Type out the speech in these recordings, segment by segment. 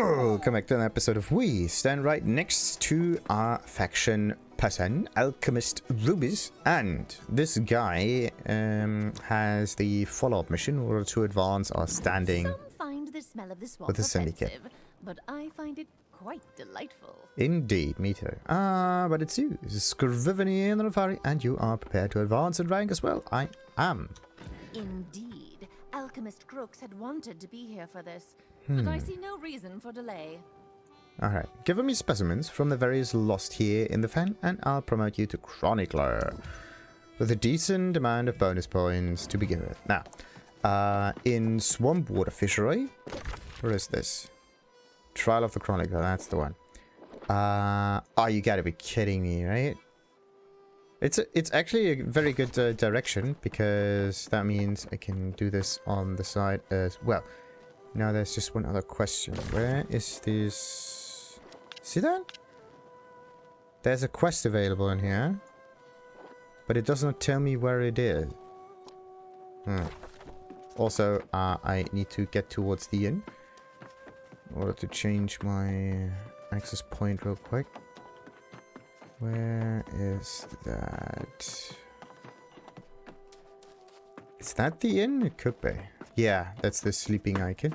Welcome back to an episode of We stand right next to our faction person, Alchemist Rubis, and this guy has the follow-up mission in order to advance our standing. Some find the smell of the swamp with the syndicate, offensive, but I find it quite delightful. Indeed, me too. But it's you, Scrivener in the TheNefari, and you are prepared to advance in rank as well. I am. Indeed, Alchemist Crooks had wanted to be here for this, but I see no reason for delay. Alright, give me specimens from the various lost here in the fen, and I'll promote you to Chronicler with a decent amount of bonus points to begin with. Now, in Swamp Water Fishery, where is this? Trial of the Chronicler, that's the one. Oh, you gotta be kidding me, right? It's actually a very good direction, because that means I can do this on the side as well. Now there's just one other question. Where is this? See that? There's a quest available in here, but it does not tell me where it is. Also, I need to get towards the inn in order to change my access point real quick. Where is that? Is that the inn? It could be. Yeah, that's the sleeping icon.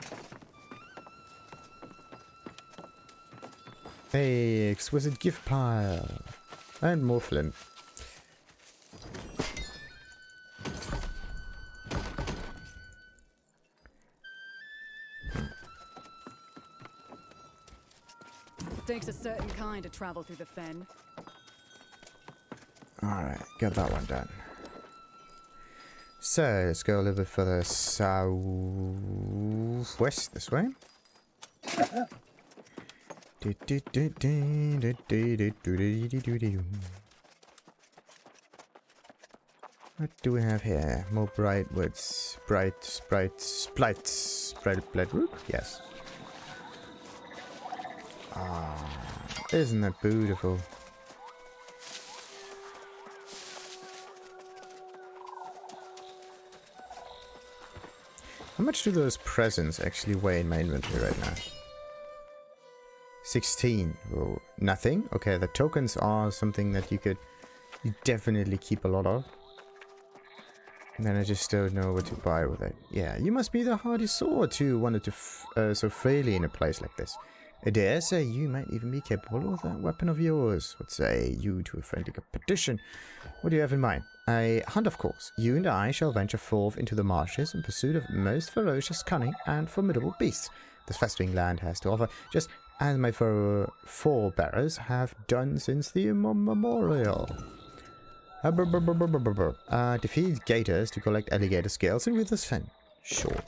Hey, exquisite gift pile. And more flint. Takes a certain kind to travel through the fen. Alright, got that one done. So, let's go a little bit further southwest this way. What do we have here? More bright woods. Bright bloodroot? Yes. Ah, isn't that beautiful? How much do those presents actually weigh in my inventory right now? 16. Oh, nothing? Okay, the tokens are something that you definitely keep a lot of. And then I just don't know what to buy with it. Yeah, you must be the hardy sword who wanted to so freely in a place like this. I dare say you might even be capable of that weapon of yours. What say you to a friendly competition? What do you have in mind? A hunt, of course. You and I shall venture forth into the marshes in pursuit of most ferocious, cunning, and formidable beasts this festering land has to offer, just as my forebears have done since the immemorial. Defeat Gators to collect alligator scales and withers fen. Sure.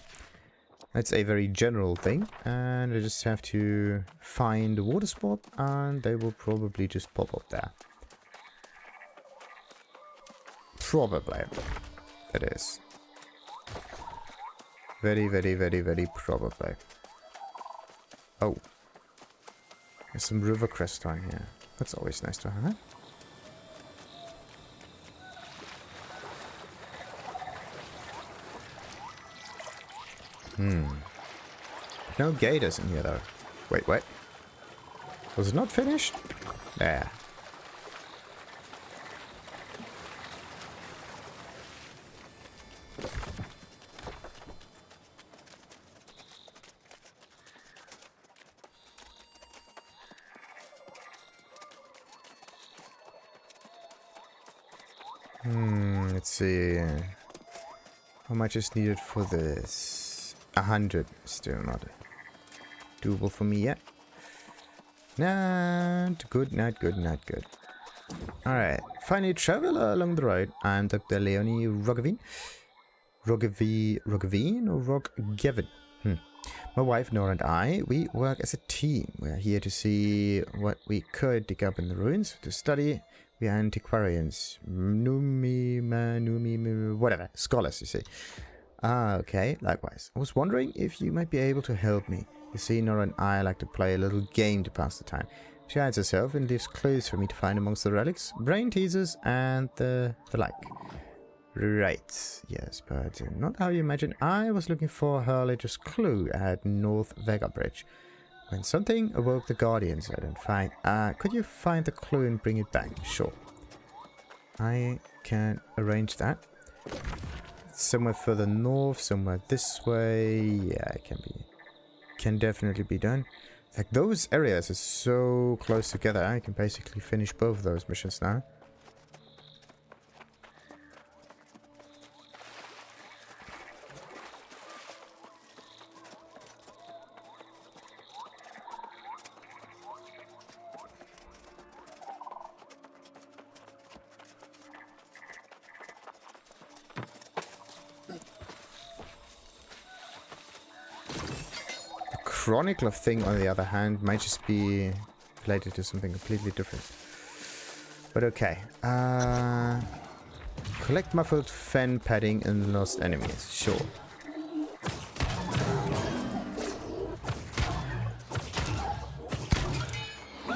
That's a very general thing, and I just have to find a water spot, and they will probably just pop up there. Probably. It is. Very, very, very, very probably. Oh. There's some river crest on here. That's always nice to have. No gators in here though. Wait, what? Was it not finished? There. Let's see. How much is needed for this? 100. Still not doable for me yet. Not good, not good, not good. Alright. Finally travel along the road. I'm Dr. Leonie Roggeveen. Roggeveen or Roggeveen? My wife Nora and I, we work as a team. We're here to see what we could dig up in the ruins, to study. We are antiquarians. Whatever. Scholars, you see. Ah, okay. Likewise. I was wondering if you might be able to help me. You see, Nora and I like to play a little game to pass the time. She hides herself and leaves clues for me to find amongst the relics, brain teasers, and the like. Right. Yes, but not how you imagine. I was looking for her latest clue at North Vega Bridge. When something awoke the Guardians, I don't find... could you find the clue and bring it back? Sure. I can arrange that. Somewhere further north, somewhere this way. Yeah, it can be... Can definitely be done. Like, those areas are so close together. I can basically finish both of those missions now. Chronicler thing, on the other hand, might just be related to something completely different. But okay. Collect muffled fen padding and lost enemies. Sure.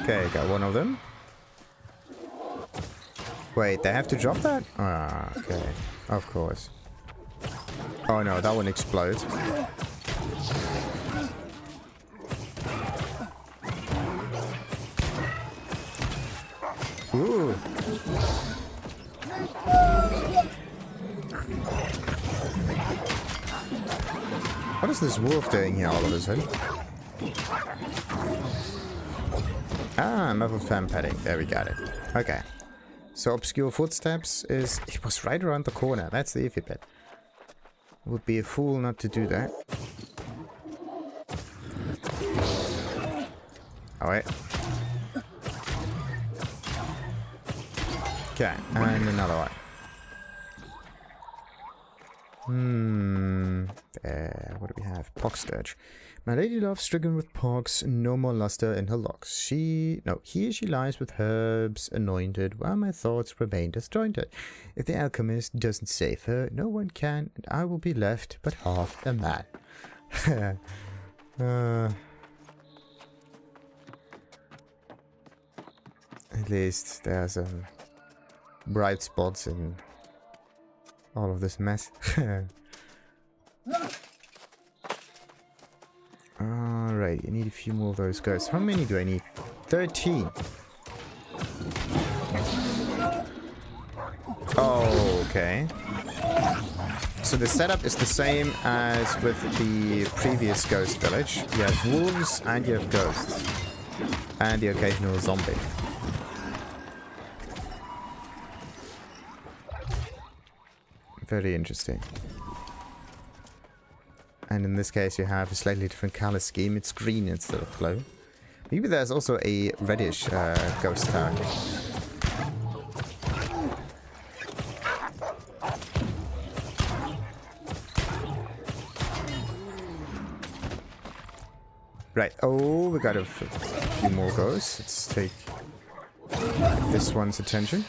Okay, got one of them. Wait, they have to drop that? Ah, okay. Of course. Oh no, that one explodes. Ooh. What is this wolf doing here all of a sudden? Ah, muffled fan padding. There, we got it. Okay. So obscure footsteps is... It was right around the corner. That's the iffy bit. Would be a fool not to do that. Oh wait. Okay, and another one. There, what do we have? Pox Dirge. My lady love stricken with pox, no more luster in her locks. Here she lies with herbs anointed, while my thoughts remain disjointed. If the alchemist doesn't save her, no one can, and I will be left but half a man. At least there's some bright spots in all of this mess. Alright, you need a few more of those guys. How many do I need? 13. Oh, okay. So the setup is the same as with the previous ghost village. You have wolves and you have ghosts. And the occasional zombie. Very interesting. And in this case you have a slightly different color scheme. It's green instead of blue. Maybe there's also a reddish ghost tower. Right. Oh, we got a few more ghosts. Let's take this one's attention.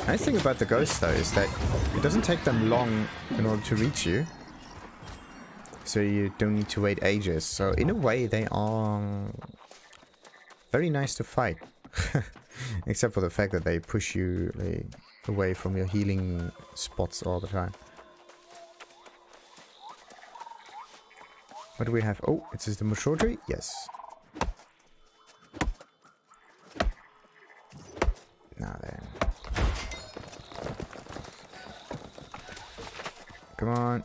Nice thing about the ghosts though is that it doesn't take them long in order to reach you. So you don't need to wait ages. So in a way they are very nice to fight. Except for the fact that they push you away from your healing spots all the time. What do we have? Oh, it says the mature tree? Yes. Now then. Come on.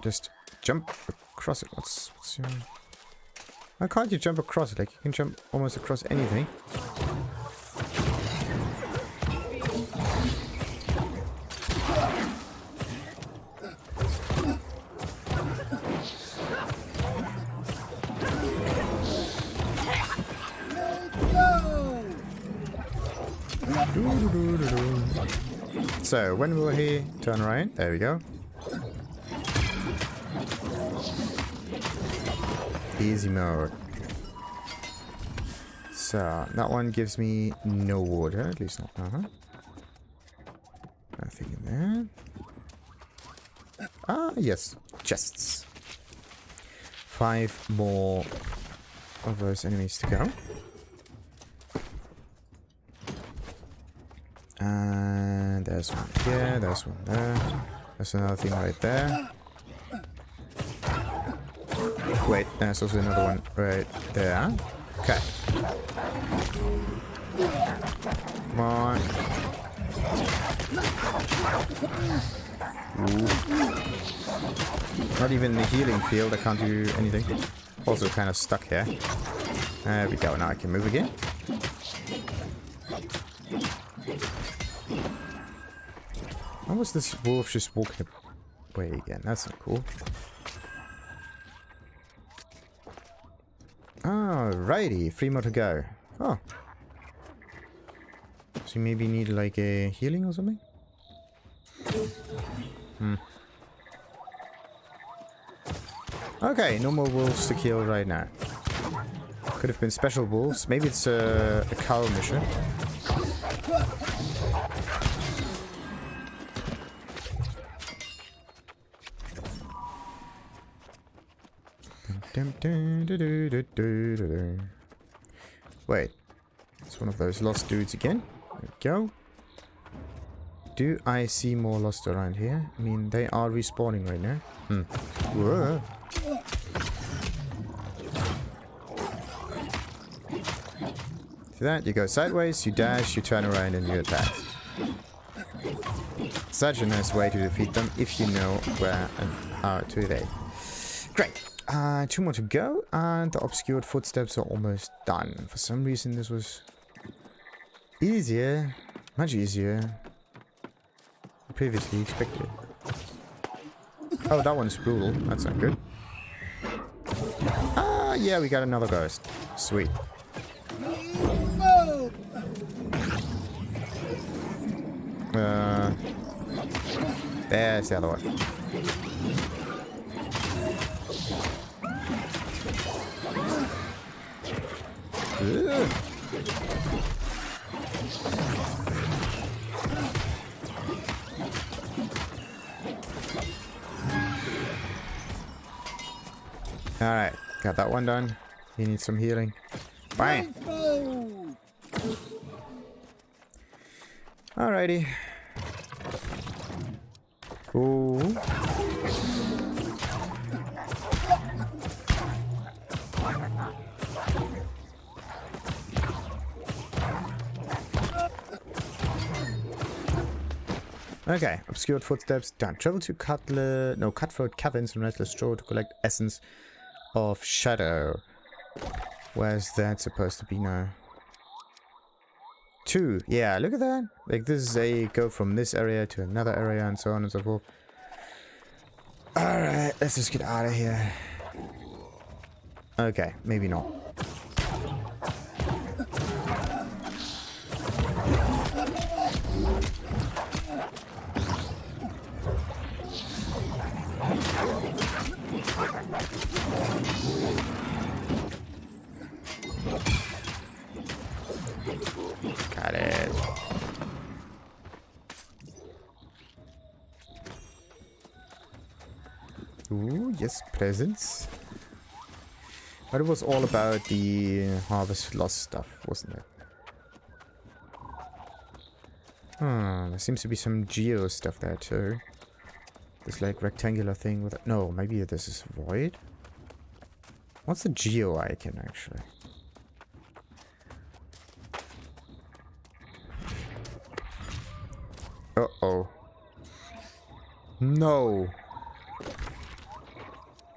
Just jump across it. What's your... Why can't you jump across it? Like, you can jump almost across anything. So, when will he turn around? There we go. Easy mode. So, that one gives me no water, at least not now. Nothing in there. Ah, yes. Chests. 5 more of those enemies to go. And there's one here, there's one there. There's another thing right there. Wait, there's also another one right there. Okay. Come on. Ooh. Not even in the healing field, I can't do anything. Also kind of stuck here. There we go, now I can move again. Why was this wolf just walking away again? That's not cool. Alrighty, 3 more to go. Oh. So you maybe need like a healing or something? Okay, no more wolves to kill right now. Could have been special wolves. Maybe it's a cow mission. Wait, it's one of those lost dudes again. There we go. Do I see more lost around here? I mean, they are respawning right now. Whoa. See that? You go sideways, you dash, you turn around, and you attack. Such a nice way to defeat them if you know where and how to evade. Great. 2 more to go, and the obscured footsteps are almost done. For some reason, this was easier, much easier than previously expected. Oh, that one's brutal. That's not good. Yeah, we got another ghost. Sweet. There's the other one. Ugh. Alright, got that one done. He needs some healing. Bang! Alrighty. Ooh. Okay, obscured footsteps done. Travel to Cutthroat Caverns and Restless Shore to collect essence of shadow. Where's that supposed to be now? 2. Yeah, look at that. Like, this is a go from this area to another area and so on and so forth. Alright, let's just get out of here. Okay, maybe not. Got it. Ooh, yes, presents. But it was all about the Harvest Lost stuff, wasn't it? There seems to be some geo stuff there too. This like rectangular thing with it. No, maybe this is void. What's the geo icon actually? Uh-oh. No.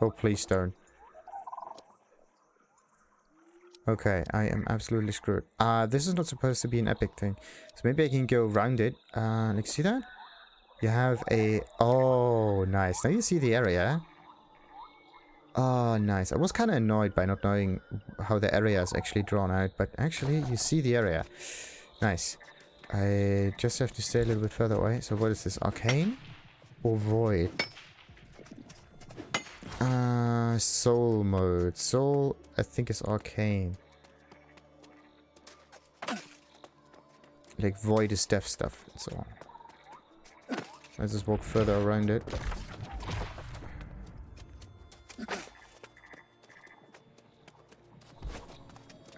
Oh, please don't. Okay, I am absolutely screwed. This is not supposed to be an epic thing. So maybe I can go around it. Like, see that? You have a... Oh, nice. Now you see the area. Oh, nice. I was kind of annoyed by not knowing how the area is actually drawn out. But actually, you see the area. Nice. I just have to stay a little bit further away. So what is this? Arcane? Or Void? Soul mode. Soul, I think, is Arcane. Like Void is death stuff and so on. Let's just walk further around it.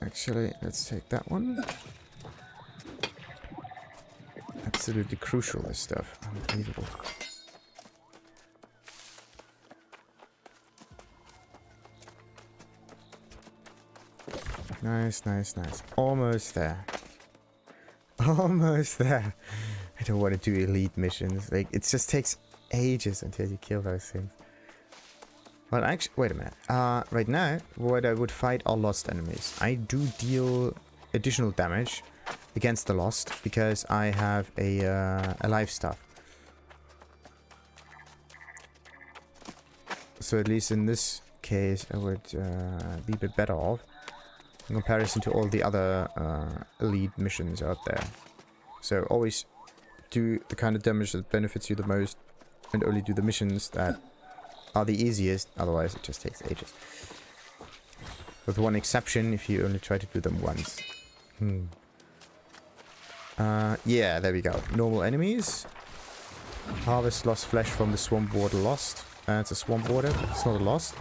Actually, let's take that one. Absolutely crucial, this stuff. Unbelievable. Nice, nice, nice. Almost there. Almost there. I don't want to do elite missions. Like, it just takes ages until you kill those things. Well, actually, wait a minute. Right now, what I would fight are lost enemies. I do deal additional damage against the lost because I have a life staff. So at least in this case, I would be a bit better off in comparison to all the other elite missions out there. So always do the kind of damage that benefits you the most, and only do the missions that are the easiest, otherwise it just takes ages. With one exception, if you only try to do them once. Yeah, there we go. Normal enemies. Harvest lost flesh from the swamp water lost. It's a swamp water, it's not a lost.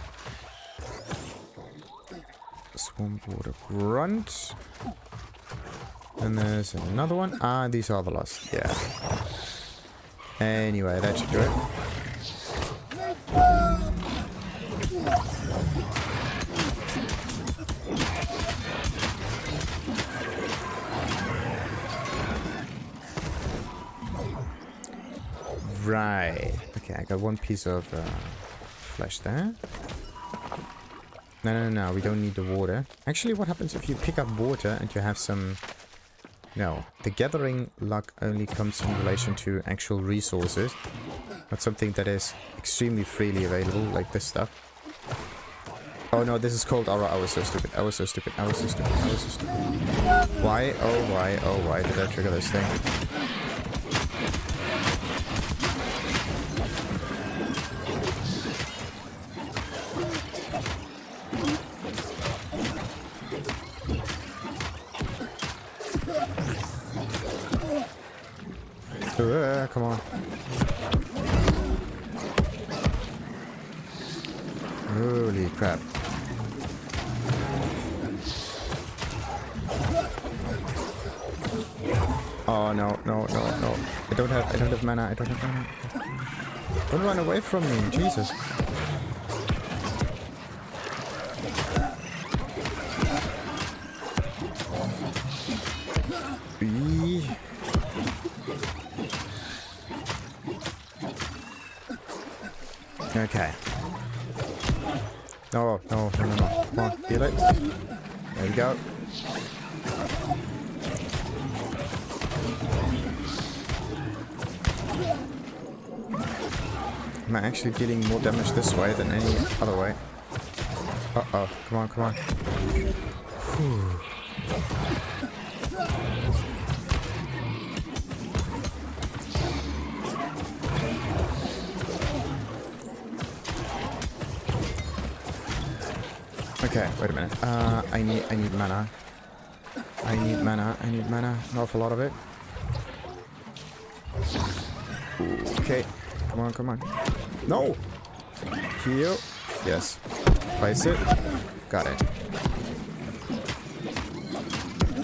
Swamp water grunt. And there's another one. Ah, these are the lost, yeah. Anyway, that should do it. Right. Okay, I got one piece of flesh there. No, we don't need the water. Actually, what happens if you pick up water and you have some... No, the gathering luck only comes in relation to actual resources. Not something that is extremely freely available, like this stuff. Oh no, this is called... Oh, I was so stupid. I was so stupid. I was so stupid. I was so stupid. Why? Oh, why? Oh, why did I trigger this thing? Come on. Holy crap. Oh no. I don't have mana. Don't run away from me, Jesus. Okay. No. Come on, heal it. There we go. I'm actually dealing more damage this way than any other way. Uh-oh. Come on. Whew. Okay, wait a minute. I need mana. I need mana. An awful lot of it. Okay. Come on. No! Heal. Yes. Place it. Got it.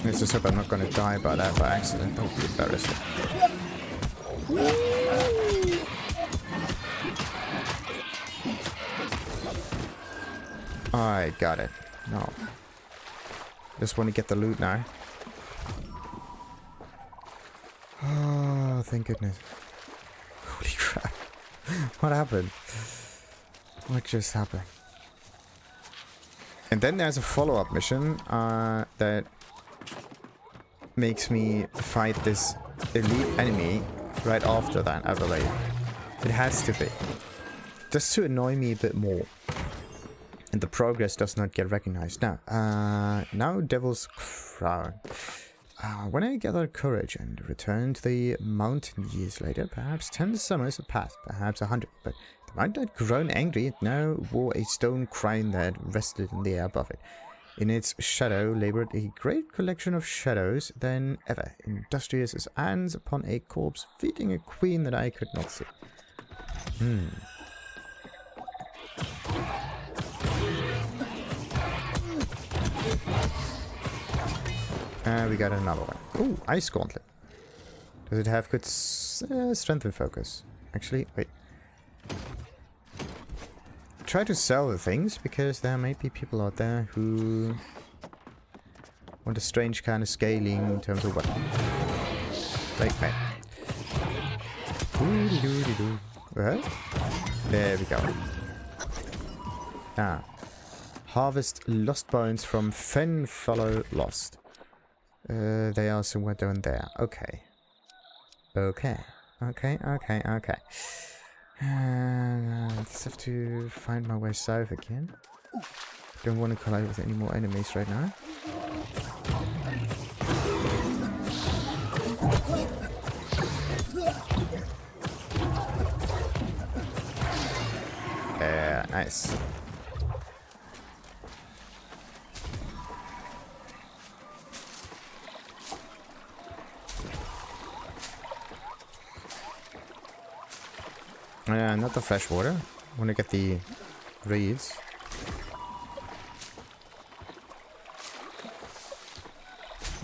Let's just hope I'm not gonna die by that by accident. Don't be embarrassed. I got it. No. Just want to get the loot now. Oh, thank goodness. Holy crap. What happened? What just happened? And then there's a follow-up mission that makes me fight this elite enemy right after that, I believe. It has to be. Just to annoy me a bit more. And the progress does not get recognized. Now Devil's Crown. When I gather courage and return to the mountain years later, perhaps 10 summers have passed, perhaps 100, but the mountain had grown angry. It now wore a stone crown that rested in the air above it. In its shadow labored a great collection of shadows than ever, industrious as ants upon a corpse, feeding a queen that I could not see. We got another one. Ooh, Ice Gauntlet. Does it have good strength and focus? Actually, wait. Try to sell the things, because there might be people out there who Want a strange kind of scaling in terms of weapon. Like that. There we go. Ah. Harvest lost bones from Fen follow lost. They are somewhere down there. Okay. Okay. Okay. I just have to find my way south again. Don't want to collide with any more enemies right now. Nice. Not the fresh water. I want to get the reeds.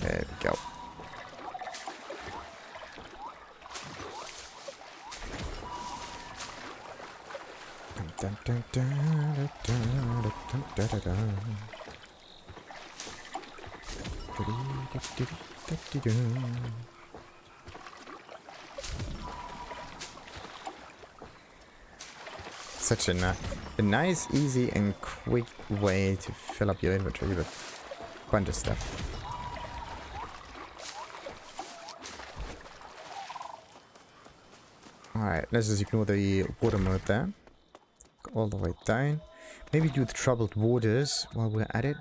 There we go. Dun, dun, dun, dun, dun, dun, dun, dun, dun. Such a nice, easy, and quick way to fill up your inventory with a bunch of stuff. Alright, let's just ignore the water mode there. Go all the way down. Maybe do the troubled waters while we're at it.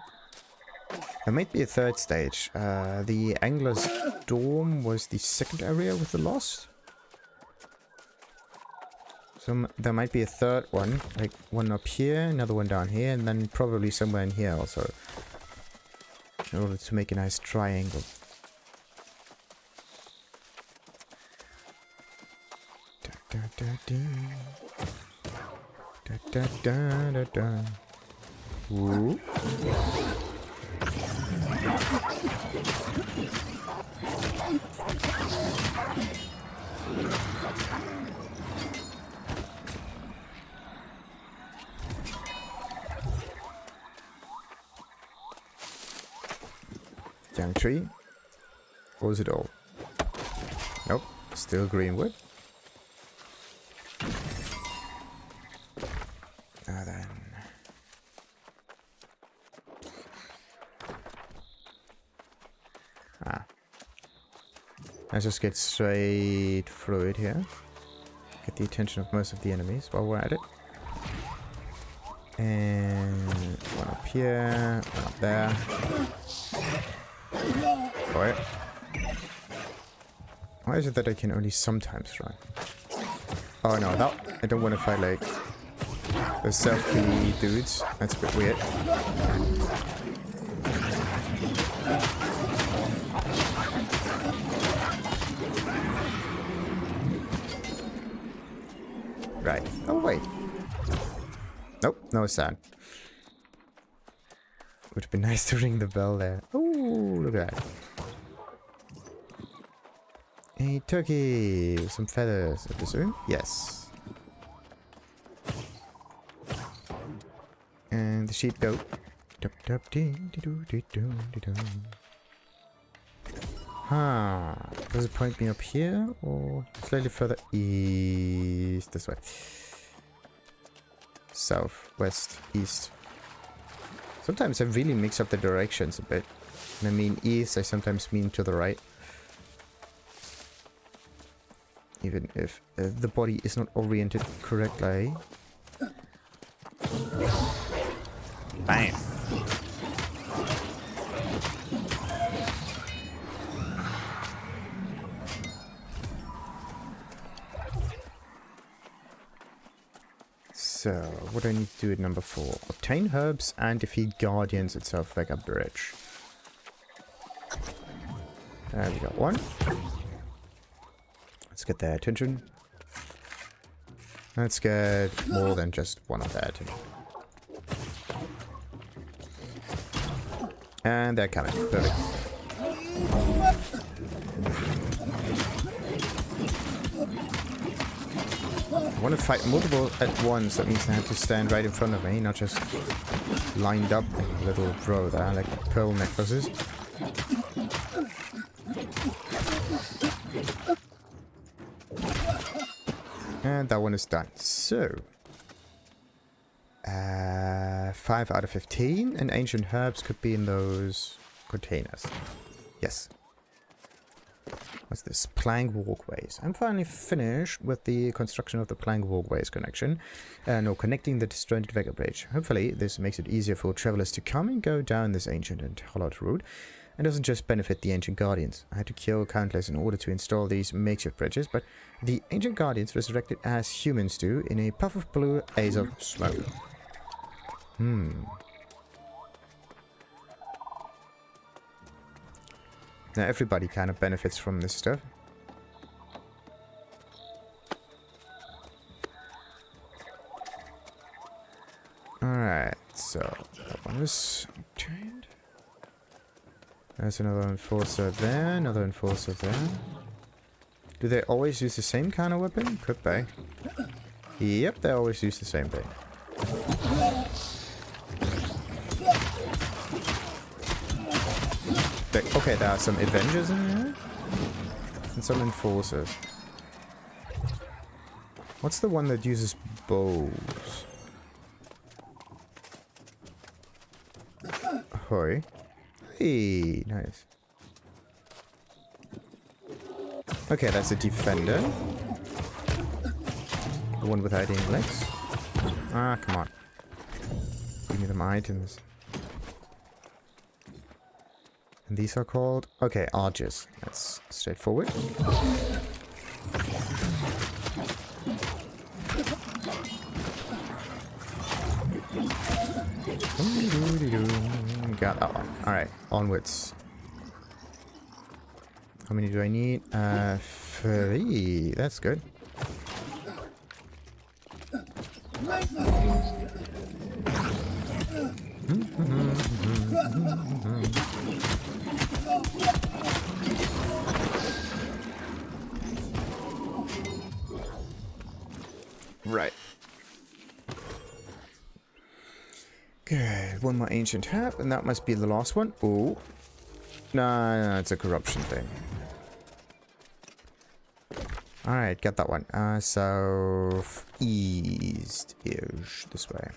There might be a third stage. The Angler's Dorm was the second area with the Lost. So there might be a third one, like one up here, another one down here, and then probably somewhere in here also. In order to make a nice triangle. Da, da, da, da. Da, da, da, da, da. Ooh. Young tree. Or was it all? Nope. Still greenwood. Now then. Let's just get straight through it here. Get the attention of most of the enemies while we're at it. And one up here, one up there. Boy. Why is it that I can only sometimes run? Oh no, that I don't want to fight like the self-killy dudes. That's a bit weird. Right. Oh wait. Nope, no sound. Would have been nice to ring the bell there. Oh, look at that. A turkey with some feathers, I presume? Yes. And the sheep goat. Huh. Does it point me up here or slightly further east? This way. South, west, east. Sometimes I really mix up the directions a bit. When I mean east, I sometimes mean to the right. Even if the body is not oriented correctly. Bam! So, what do I need to do at number 4? Obtain herbs and defeat guardians at South Vega Bridge. We got one. Let's get their attention. Let's get more than just one of their attention. And they're coming. Perfect. I want to fight multiple at once. That means they have to stand right in front of me, not just lined up in a little row there, like pearl necklaces. And that one is done. So, 5 out of 15, and ancient herbs could be in those containers. Yes. What's this? Plank walkways. I'm finally finished with the construction of the plank walkways connection. No, connecting the disjointed vega bridge. Hopefully, this makes it easier for travelers to come and go down this ancient and hollowed route, and doesn't just benefit the ancient guardians. I had to kill countless in order to install these makeshift bridges, but the ancient guardians resurrected as humans do in a puff of blue haze of smoke. Now everybody kind of benefits from this stuff. Alright, so that one is trained. There's another enforcer there, another enforcer there. Do they always use the same kind of weapon? Could be. Yep, they always use the same thing. Okay, there are some Avengers in here. And some Enforcers. What's the one that uses bows? Ahoy. Hey, nice. Okay, that's a Defender. The one without any legs. Ah, come on. Give me them items. And these are called... Okay, Archers. That's straightforward. Got that one. Alright, onwards. How many do I need? 3. That's good. Right. Good. One more ancient herb, and that must be the last one. Oh. No, it's a corruption thing. Alright, get that one. So east-ish, this way.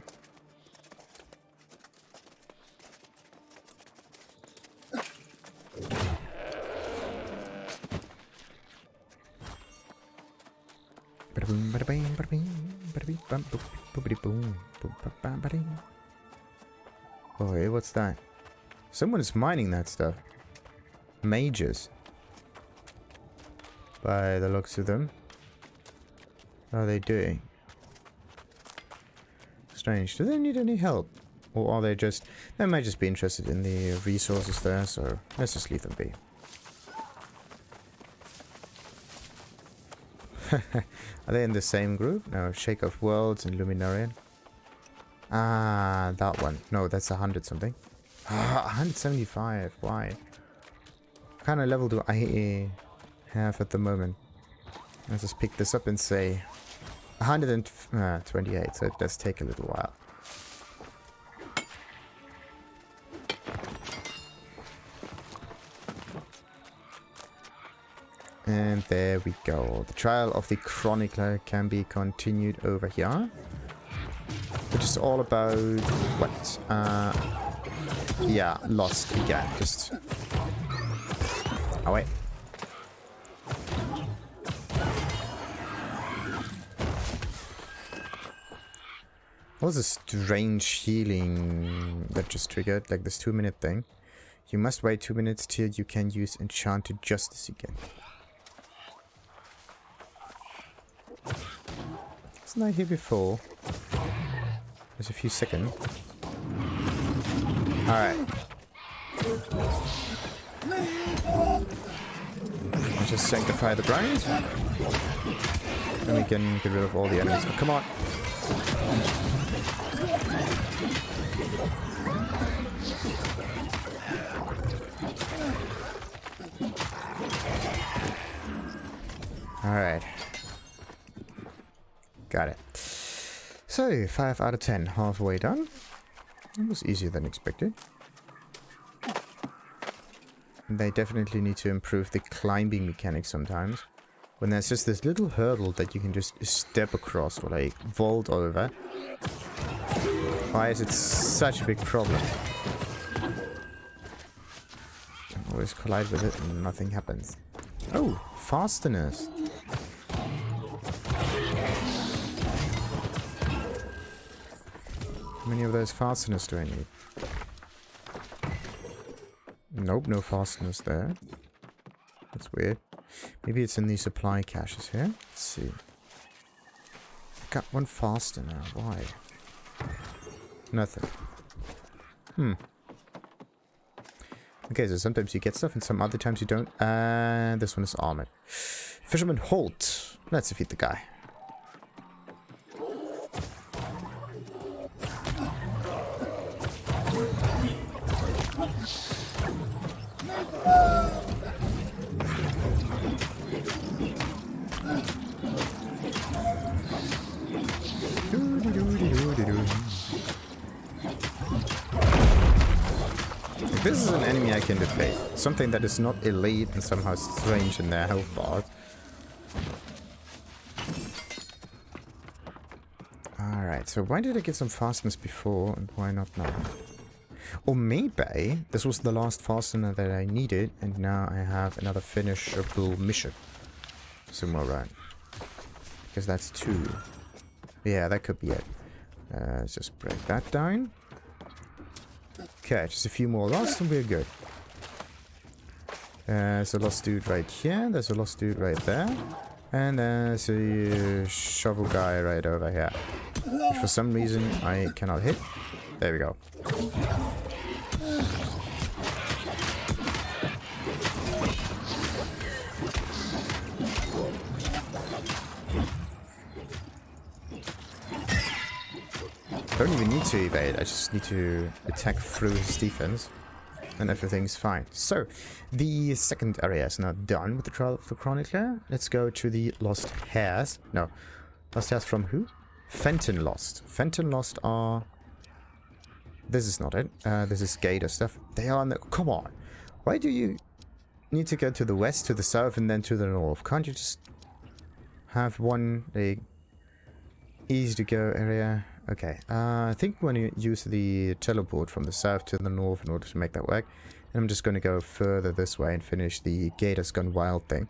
Oh, hey, what's that? Someone is mining that stuff. Mages. By the looks of them. What are they doing? Strange. Do they need any help? Or are they just... They might just be interested in the resources there, so let's just leave them be. Are they in the same group? No, Shake of Worlds and Luminarian. Ah, that one. No, that's 100 something. 175. Why? What kind of level do I have at the moment? Let's just pick this up and say 128, so it does take a little while. And there we go. The trial of the Chronicler can be continued over here. Which is all about what? Yeah, lost again. Just... Oh, wait. What was a strange healing that just triggered? Like this 2-minute thing. You must wait 2 minutes till you can use Enchanted Justice again. Wasn't I here before? There's a few seconds. Alright. Let's just sanctify the grind. And we can get rid of all the enemies. Oh, come on. Alright. Got it. So, 5 out of 10. Halfway done. It was easier than expected. They definitely need to improve the climbing mechanics sometimes. when there's just this little hurdle that you can just step across or like vault over. Why is it such a big problem? I always collide with it and nothing happens. Oh, fasteners. How many of those fasteners do I need? Nope, no fasteners there. That's weird. Maybe it's in the supply caches here. Let's see. I got one fastener. Why? Nothing. Okay, so sometimes you get stuff and some other times you don't. And this one is armored. Fisherman Holt. Let's defeat the guy. This is an enemy I can defeat. Something that is not elite and somehow strange in their health bars. Alright, so why did I get some fastness before and why not now? Or maybe this was the last fastener that I needed and now I have another finishable mission. Somewhere around. Because that's 2. Yeah, that could be it. Let's just break that down. Okay, just a few more lost and we're good. There's a lost dude right here. There's a lost dude right there. And there's a shovel guy right over here. Which for some reason I cannot hit. There we go. I don't even need to evade, I just need to attack through his defense and everything's fine. So, the second area is now done with the trial of the Chronicler. Let's go to the Lost Hairs. No, Lost Hairs from who? Fenton Lost. Fenton Lost are... This is not it. This is Gator stuff. They are on the... Come on! Why do you need to go to the west, to the south, and then to the north? Can't you just have one, like, easy to go area? Okay, I think we're going to use the teleport from the south to the north in order to make that work. And I'm just going to go further this way and finish the Gators Gone Wild thing.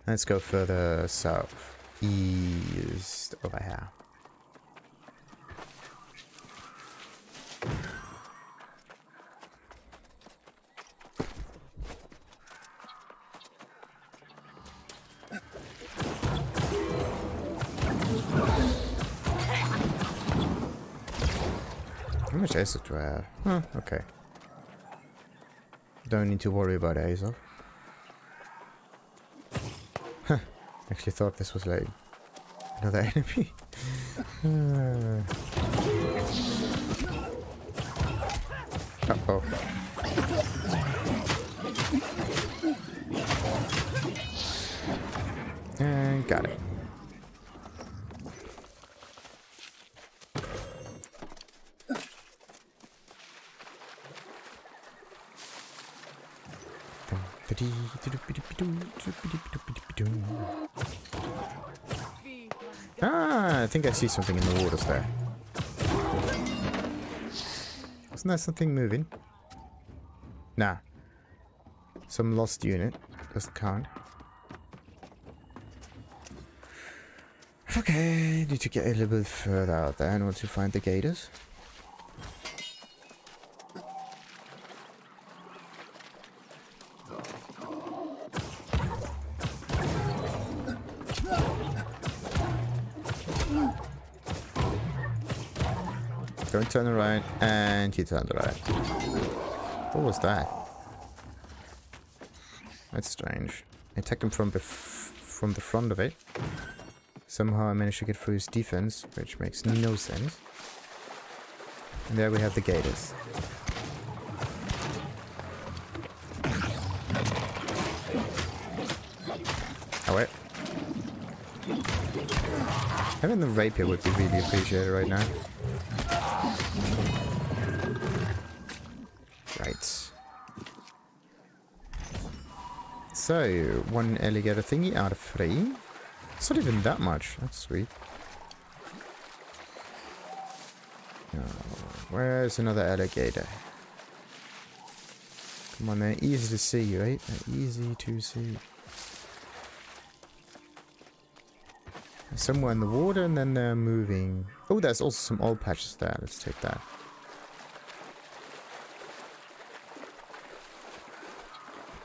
Let's go further south. East over here. How much acid do I have? Oh, okay. Don't need to worry about Azov. Huh. Actually thought this was like another enemy. Uh-oh. And got it. Ah, I think I see something in the waters there. Isn't there something moving? Nah. Some lost unit. Doesn't count. Okay, need to get a little bit further out there in order to find the Gators. Don't turn around, and he turned around. What was that? That's strange. I attacked him from the front of it. Somehow I managed to get through his defense, which makes no sense. And there we have the Gators. Oh wait. Having the rapier would be really appreciated right now. Right. So, one alligator thingy out of 3. It's not even that much. That's sweet. Where's another alligator? Come on, they're easy to see, right? They're easy to see. Somewhere in the water and then they're moving. Oh, there's also some oil patches there. Let's take that.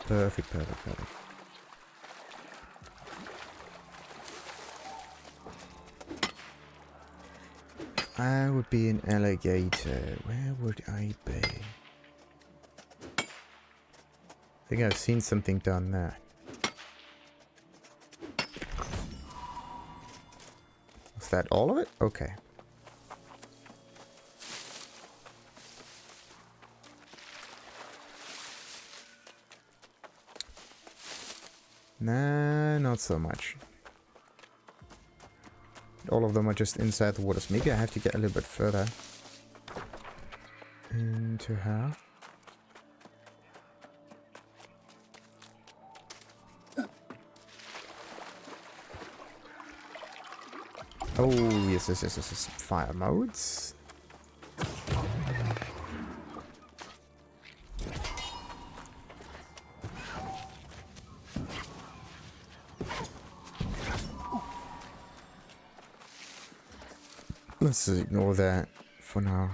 Perfect, perfect, perfect. I would be an alligator. Where would I be? I think I've seen something down there. Is that all of it? Okay. Nah, not so much. All of them are just inside the waters. Maybe I have to get a little bit further into her. Oh, yes, yes, yes, yes, yes. Fire modes. Let's ignore that for now.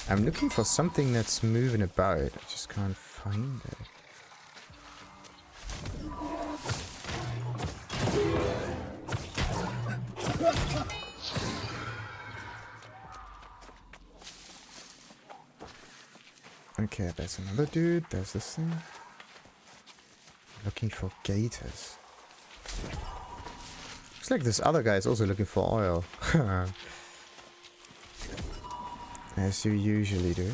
I'm looking for something that's moving about. I just can't find it. Okay, there's another dude. There's this thing. Looking for gators. Looks like this other guy is also looking for oil. As you usually do.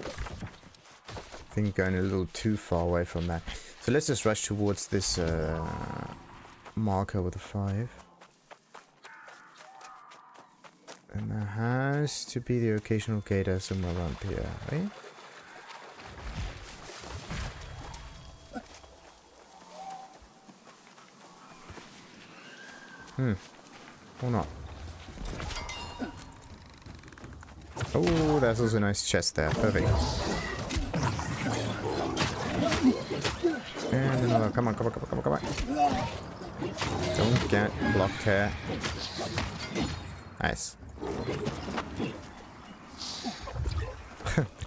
I think going a little too far away from that. So let's just rush towards this marker with a 5. And there has to be the occasional gator somewhere around here, right? Or not. Oh, there's also a nice chest there. Perfect. And another. Come on, come on, come on, come on, come on. Don't get blocked here. Nice.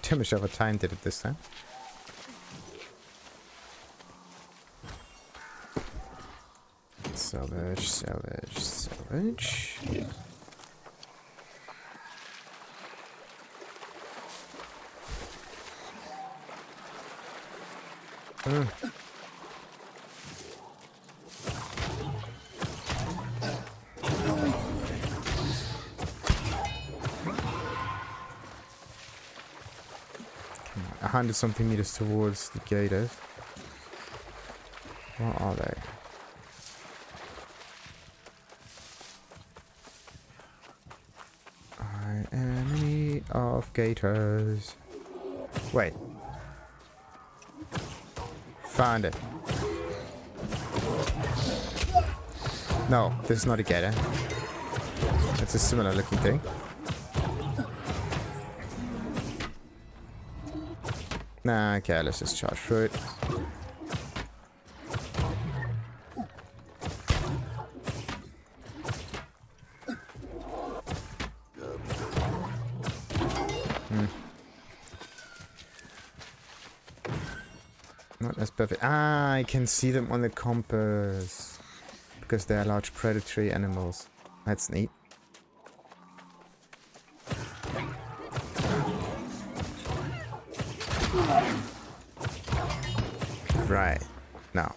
Too much of a time did it this time. Salvage, salvage, salvage. Come on, 100 something meters towards the Gators. What are they? Enemy of Gators. Wait. Found it. No, this is not a Gator. It's a similar looking thing. Nah, okay, let's just charge through it. Not as perfect. Ah, I can see them on the compass. Because they are large predatory animals. That's neat. Right. Now,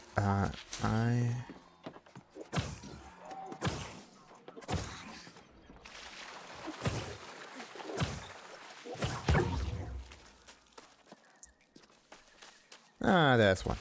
Ah, there's one.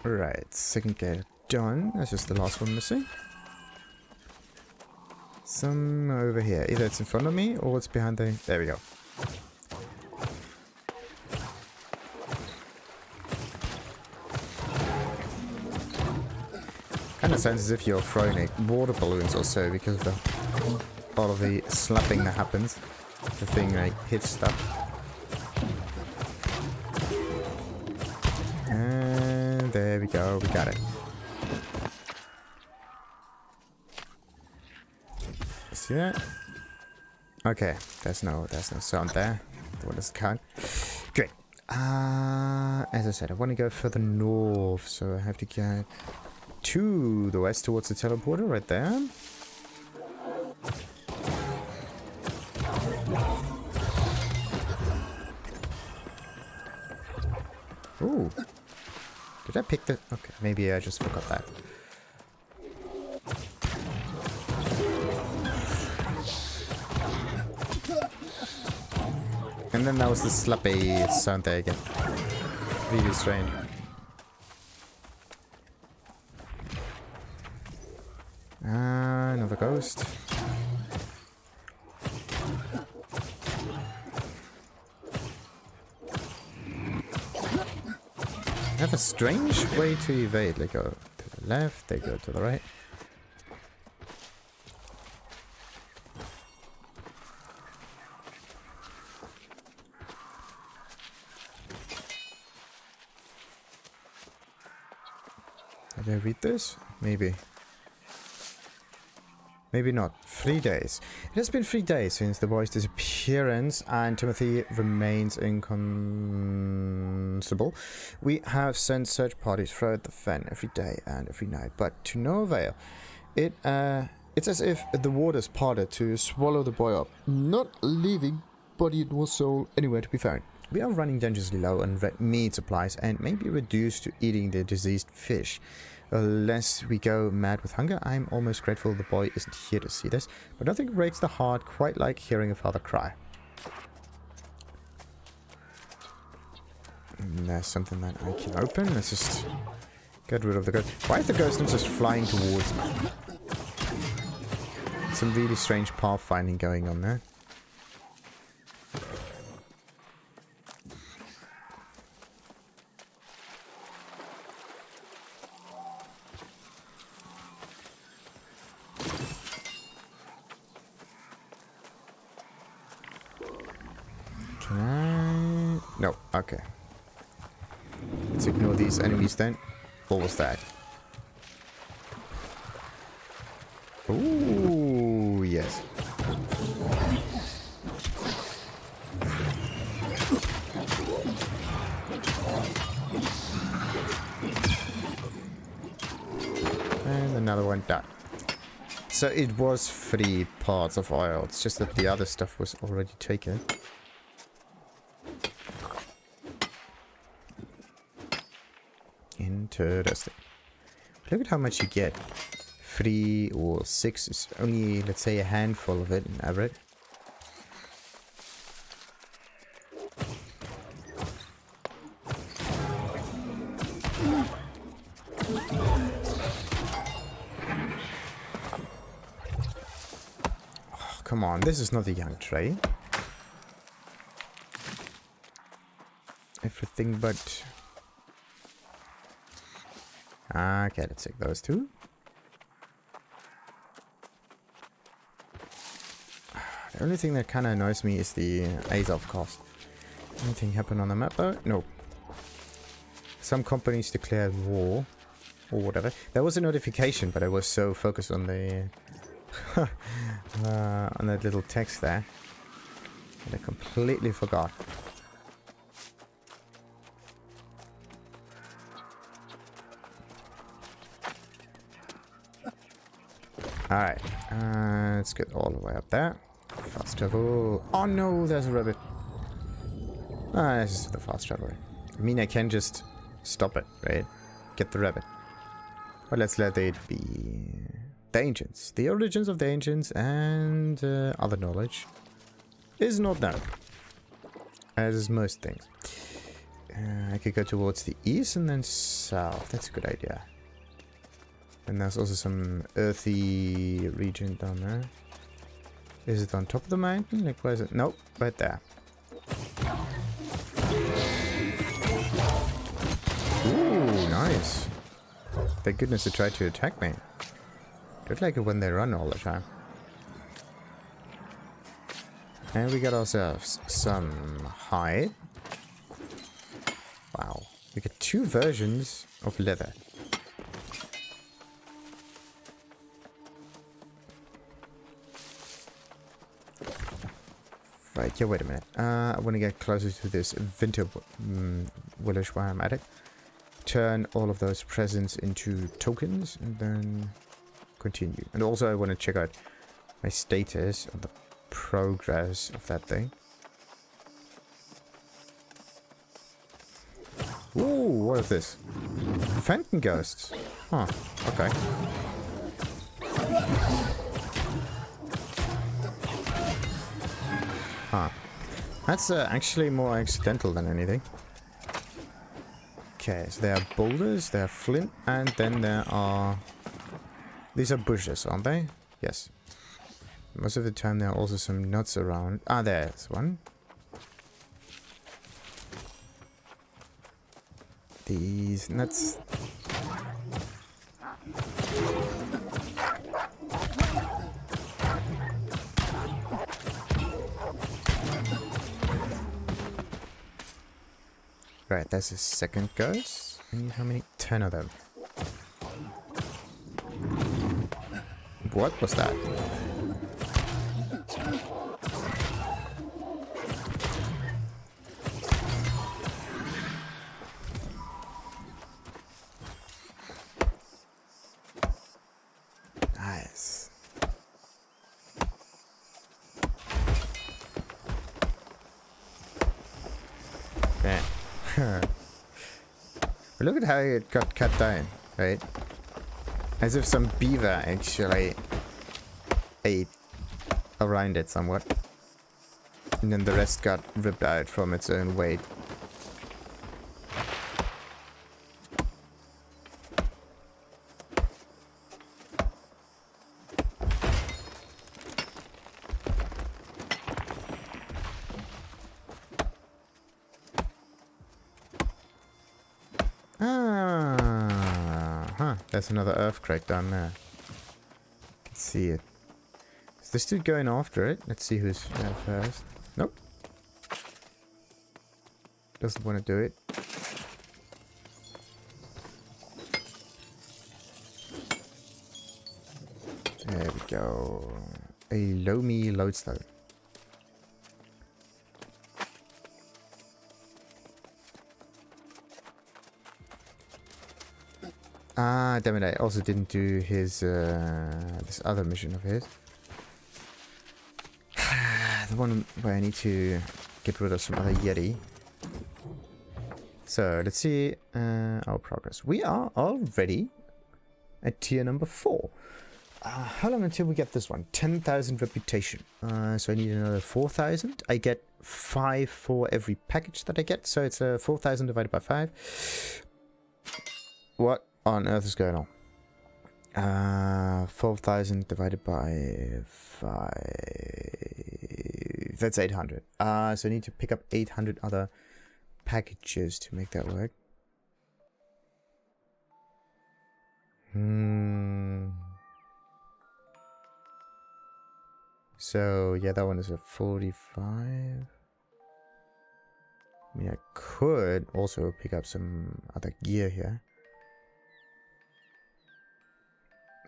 Right, second gate done. That's just the last one missing. Some over here. Either it's in front of me or it's behind the... There we go. Kind of sounds as if you're throwing like water balloons or so because of all of the slapping that happens. The thing like hits stuff. And there we go, we got it. See that? Okay, there's no sound there. What does it count? Great. As I said, I want to go further north, so I have to get to the west towards the teleporter right there. Ooh. Did I pick the... Okay, maybe I just forgot that. And then that was the slappy sound there again. Really strange. Another ghost. They have a strange way to evade. They go to the left, they go to the right. Did I read this? Maybe. Maybe not. 3 days. It has been 3 days since the boy's disappearance and Timothy remains inconsolable. We have sent search parties throughout the fen every day and every night, but to no avail. It's as if the waters parted to swallow the boy up, not leaving body nor soul anywhere to be found. We are running dangerously low on red meat supplies and may be reduced to eating the diseased fish. Unless we go mad with hunger, I'm almost grateful the boy isn't here to see this, but nothing breaks the heart quite like hearing a father cry. And there's something that I can open. Let's just get rid of the ghost. Why is the ghost not just flying towards me? Some really strange pathfinding going on there. No, okay. Let's ignore these enemies then. What was that? Ooh, yes. And another one done. So it was 3 parts of oil. It's just that the other stuff was already taken. Interesting. Look at how much you get. 3 or 6 is only, let's say, a handful of it in average. Oh, come on, this is not a young trade. Everything but... Okay, let's take those 2. The only thing that kind of annoys me is the Azov cost. Anything happen on the map though? No. Some companies declared war or whatever. There was a notification, but I was so focused on the on that little text there that I completely forgot. Alright, let's get all the way up there. Fast travel. Oh no, there's a rabbit. Ah, this is the fast travel. I mean, I can just stop it, right? Get the rabbit. But let's let it be. The ancients. The origins of the ancients and other knowledge is not known. As is most things. I could go towards the east and then south. That's a good idea. And there's also some earthy region down there. Is it on top of the mountain? Like, where is it? Nope, right there. Ooh, nice. Thank goodness they tried to attack me. Don't like it when they run all the time. And we got ourselves some hide. Wow. We get 2 versions of leather. Right, yeah, wait a minute. I want to get closer to this winter village where I'm at it. Turn all of those presents into tokens and then continue. And also I want to check out my status on the progress of that thing. Ooh, what is this? Fenton ghosts. Huh, okay. Huh. That's actually more accidental than anything. Okay, so there are boulders, there are flint, and then there are... These are bushes, aren't they? Yes. Most of the time there are also some nuts around. Ah, there's one. These nuts... Right, that's the second ghost. And how many? 10 of them. What was that? Nice. Man. Look at how it got cut down, right? As if some beaver actually ate around it somewhat. And then the rest got ripped out from its own weight. There's another earthquake down there. I can see it. Is this dude going after it? Let's see who's there first. Nope. Doesn't want to do it. There we go. A Leonie lodestone. Ah, damn it, I also didn't do his, this other mission of his. The one where I need to get rid of some other Yeti. So, let's see our progress. We are already at tier number 4. How long until we get this one? 10,000 reputation. So I need another 4,000. I get 5 for every package that I get. So it's 4,000 divided by 5. What on earth is going on? 4,000 divided by 5. That's 800. So I need to pick up 800 other packages to make that work. So yeah, that one is a 45. I mean, I could also pick up some other gear here.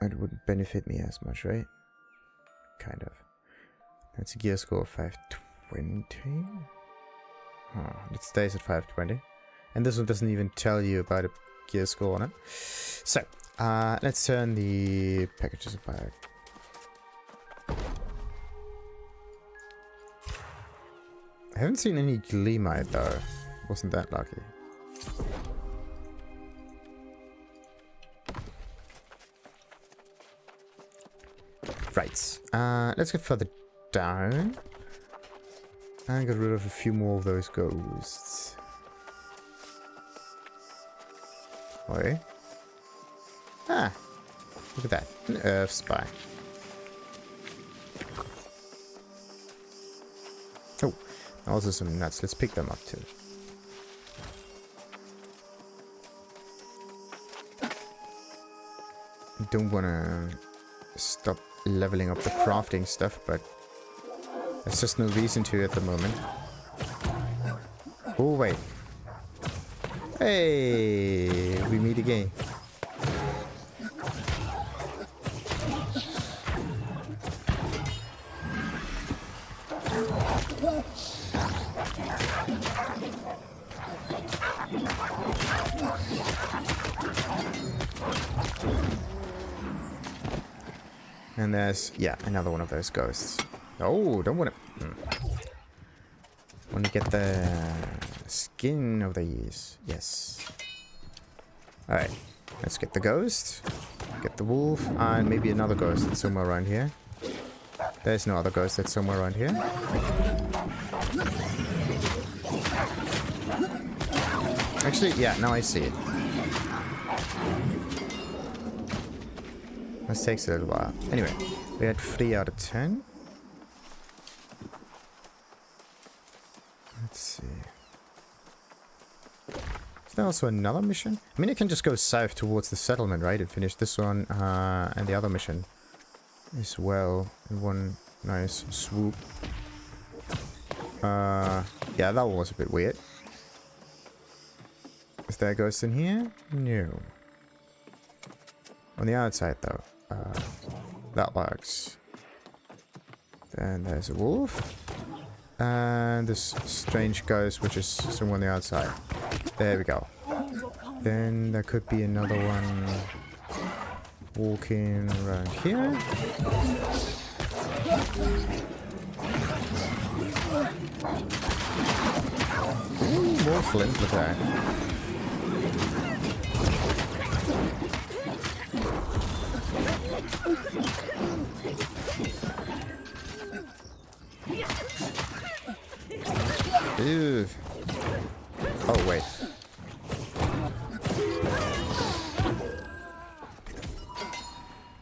It wouldn't benefit me as much, right? Kind of. That's a gear score of 520. Oh, it stays at 520. And this one doesn't even tell you about a gear score on it. So, let's turn the packages back I haven't seen any gleamite though. Wasn't that lucky. Right. Let's get further down. And get rid of a few more of those ghosts. Oi. Ah. Look at that. An Earth Spy. Oh. Also some nuts. Let's pick them up too. Don't want to stop leveling up the crafting stuff, but there's just no reason to at the moment. Oh, wait. Hey, we meet again. And there's, yeah, another one of those ghosts. Oh, don't want to... Want to get the skin of these. Yes. Alright. Let's get the ghost. Get the wolf. And maybe another ghost that's somewhere around here. There's no other ghost that's somewhere around here. Actually, yeah, now I see it. This takes a little while. Anyway, we had 3 out of 10. Let's see. Is there also another mission? I mean, I can just go south towards the settlement, right? And finish this one and the other mission as well in one nice swoop. Yeah, that one was a bit weird. Is there a ghost in here? No. On the outside, though. That works. Then there's a wolf. And this strange ghost, which is somewhere on the outside. There we go. Then there could be another one walking around here. Ooh, more flint with that. Ew. Oh, wait.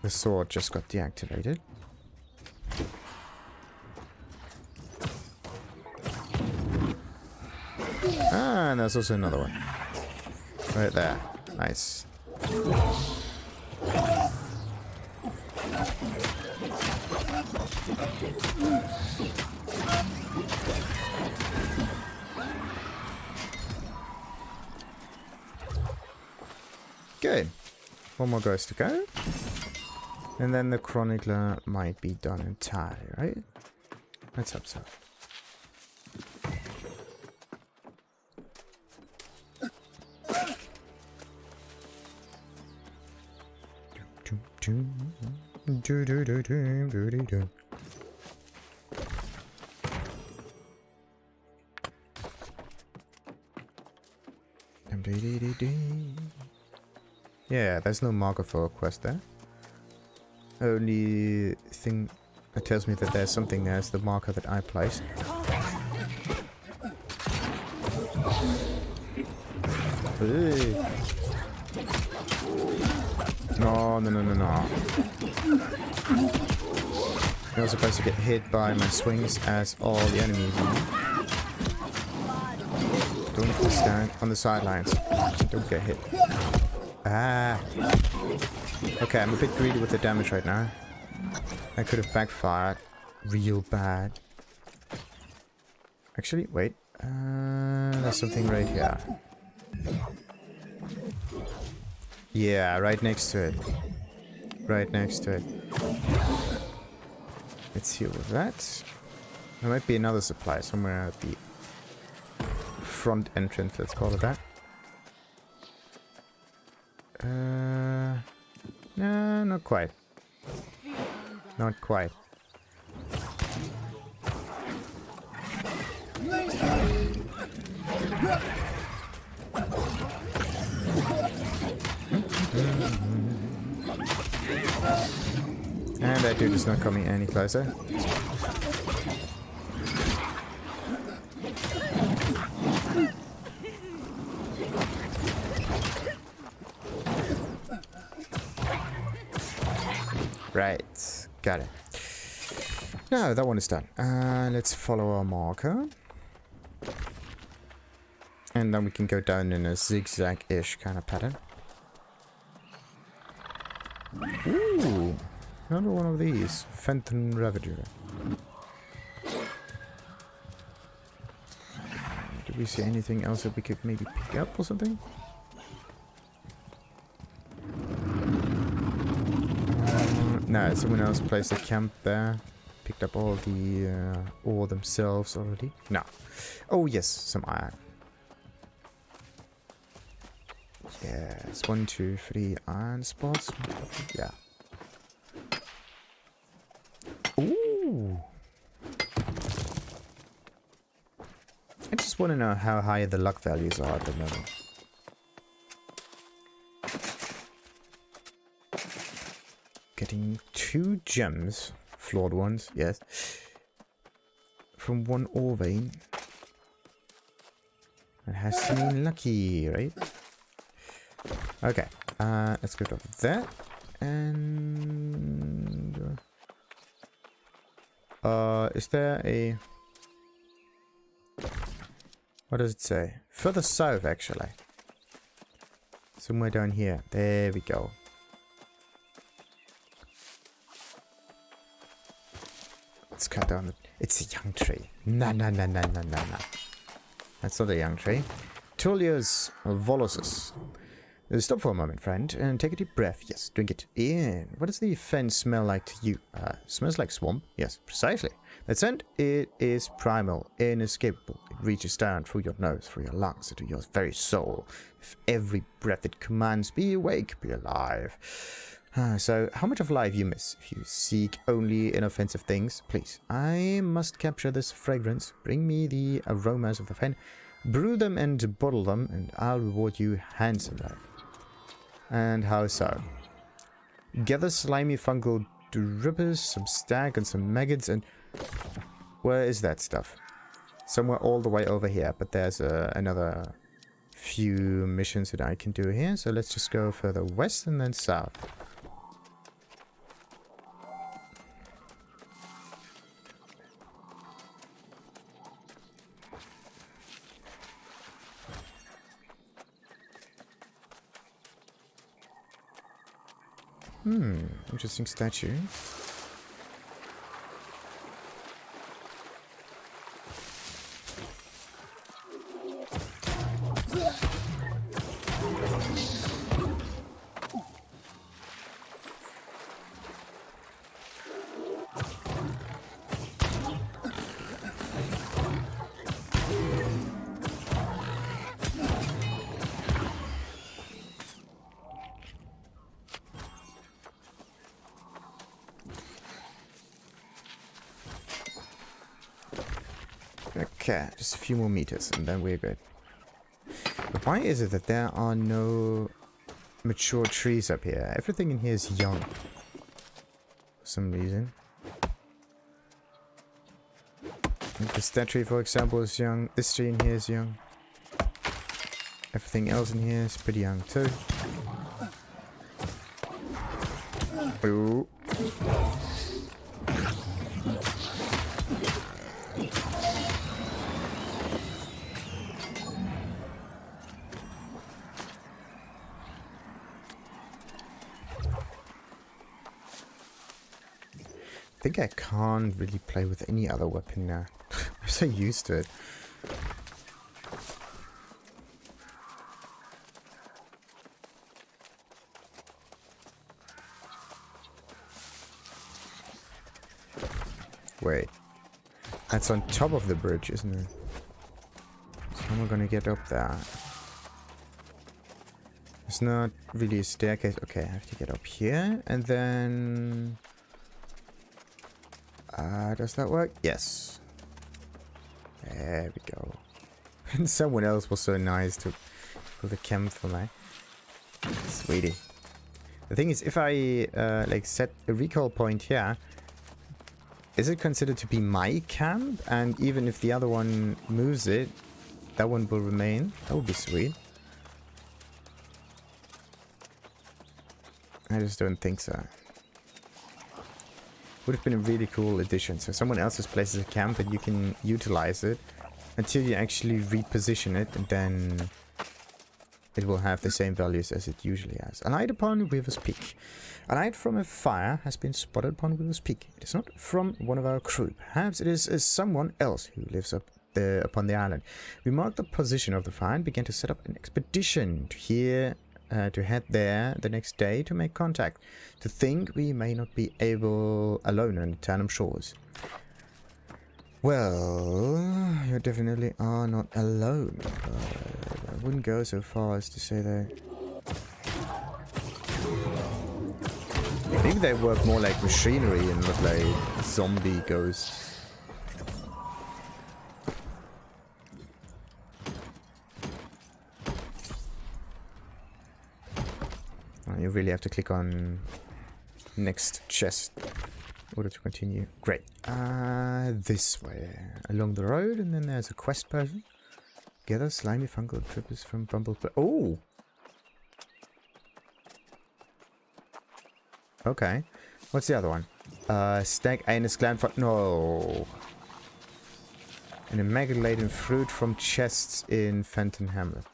The sword just got deactivated. Ah, and there's also another one. Right there. Nice. Good. One more ghost to go. And then the Chronicler might be done entirely, right? Let's hope so. Yeah, there's no marker for a quest there. Only thing that tells me that there's something there is the marker that I placed. Hey. No. You're supposed to get hit by my swings as all the enemies. Don't stand on the sidelines. Don't get hit. Ah. Okay, I'm a bit greedy with the damage right now. I could have backfired real bad. Actually, wait. There's something right here. Yeah, right next to it. Right next to it. Let's deal with that. There might be another supply somewhere at the front entrance, let's call it that. No, not quite. Not quite. And that dude is not coming any closer. Right, got it. Now that one is done. Let's follow our marker. And then we can go down in a zigzag-ish kind of pattern. Ooh, another one of these. Fenton Ravager. Do we see anything else that we could maybe pick up or something? No, someone else placed a camp there. Picked up all the ore themselves already. No. Oh yes, some iron. Yes, 1, 2, 3 iron spots. Yeah. Ooh. I just want to know how high the luck values are at the moment. Getting 2 gems, flawed ones, yes, from 1 ore vein. It has to be lucky, right? Okay, let's get off that. And is there a... What does it say? Further south, actually. Somewhere down here. There we go. Let's cut down the... It's a young tree. No. That's not a young tree. Tullius Volusus. Stop for a moment, friend, and take a deep breath. Yes, drink it in. What does the fence smell like to you? Smells like swamp. Yes, precisely. That scent, it is primal, inescapable. It reaches down through your nose, through your lungs, into your very soul. With every breath it commands, be awake, be alive. So, how much of life you miss if you seek only inoffensive things? Please, I must capture this fragrance. Bring me the aromas of the fen. Brew them and bottle them, and I'll reward you handsomely. And how so? Gather slimy fungal Rubis, some stag and some maggots, and... Where is that stuff? Somewhere all the way over here, but there's another few missions that I can do here, so let's just go further west and then south. Interesting statue. Okay, just a few more meters and then we're good. But why is it that there are no mature trees up here? Everything in here is young. For some reason. Like this tree, for example, is young. This tree in here is young. Everything else in here is pretty young too. Ooh. I think I can't really play with any other weapon now. I'm so used to it. Wait. That's on top of the bridge, isn't it? So how am I gonna get up there? It's not really a staircase. Okay, I have to get up here and then... does that work? Yes. There we go. And someone else was so nice to put the camp for me. Sweetie. The thing is, if I like set a recall point here, is it considered to be my camp? And even if the other one moves it, that one will remain? That would be sweet. I just don't think so. Would have been a really cool addition. So someone else's places a camp and you can utilize it until you actually reposition it, and then it will have the same values as it usually has. A light upon Weaver's Peak. A light from a fire has been spotted upon Weaver's Peak. It is not from one of our crew. Perhaps it is someone else who lives up there upon the island. We marked the position of the fire and began to set up an expedition to head there the next day to make contact. To think we may not be able alone on the Tannum shores. Well, you definitely are not alone. I wouldn't go so far as to say that. Maybe they work more like machinery and not like zombie ghosts. You really have to click on next chest in order to continue. Great. This way. Along the road, and then there's a quest person. Gather slimy fungal trippers from Bumblebee. Oh! Okay. What's the other one? Stag anus gland for... No. And a mega-laden fruit from chests in Fenton Hamlet.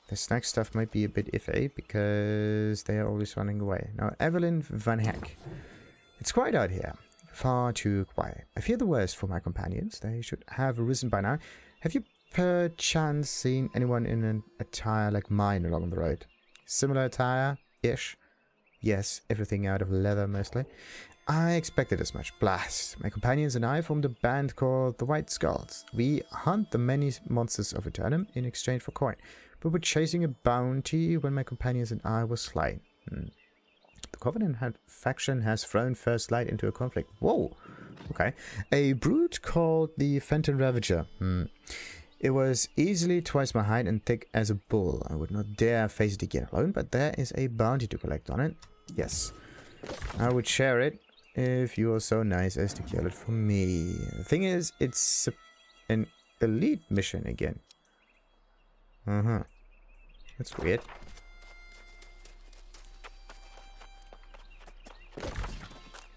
The snack stuff might be a bit iffy because they are always running away. Now, Evelyn Van Heck. It's quiet out here. Far too quiet. I fear the worst for my companions. They should have arisen by now. Have you perchance seen anyone in an attire like mine along the road? Similar attire-ish? Yes, everything out of leather mostly. I expected as much. Blast. My companions and I formed a band called the White Skulls. We hunt the many monsters of Eternum in exchange for coin. We were chasing a bounty when my companions and I were slain. The Covenant faction has thrown First Light into a conflict. Whoa! Okay. A brute called the Fenton Ravager. It was easily twice my height and thick as a bull. I would not dare face it again alone, but there is a bounty to collect on it. Yes. I would share it if you are so nice as to kill it for me. The thing is, it's an elite mission again. That's weird.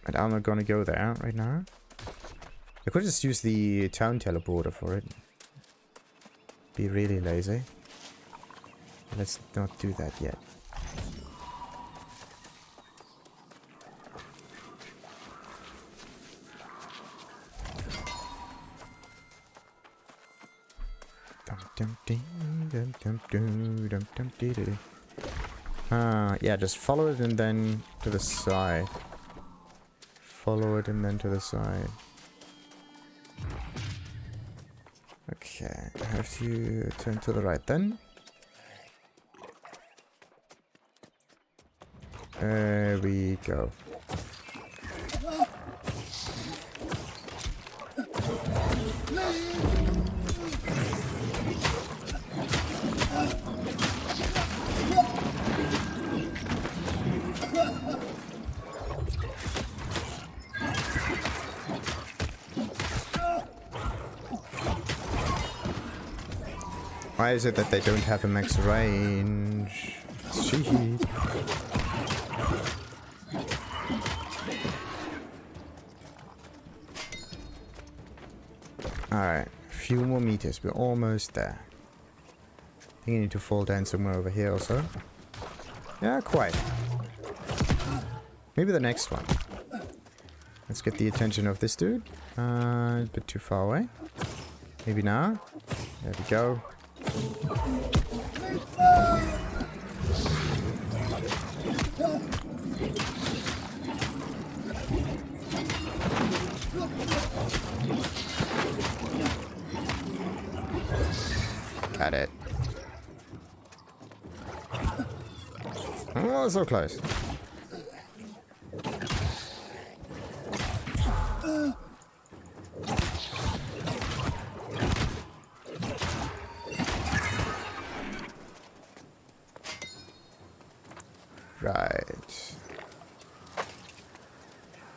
But I'm not gonna go there right now. I could just use the town teleporter for it. Be really lazy. Let's not do that yet. Yeah, just follow it and then to the side. Follow it and then to the side. Okay, I have to turn to the right then. There we go. Why is it that they don't have a max range? Shit. Alright, a few more meters. We're almost there. I think I need to fall down somewhere over here also. Yeah, quite. Maybe the next one. Let's get the attention of this dude. A bit too far away. Maybe now. There we go. Got it. Oh, so close.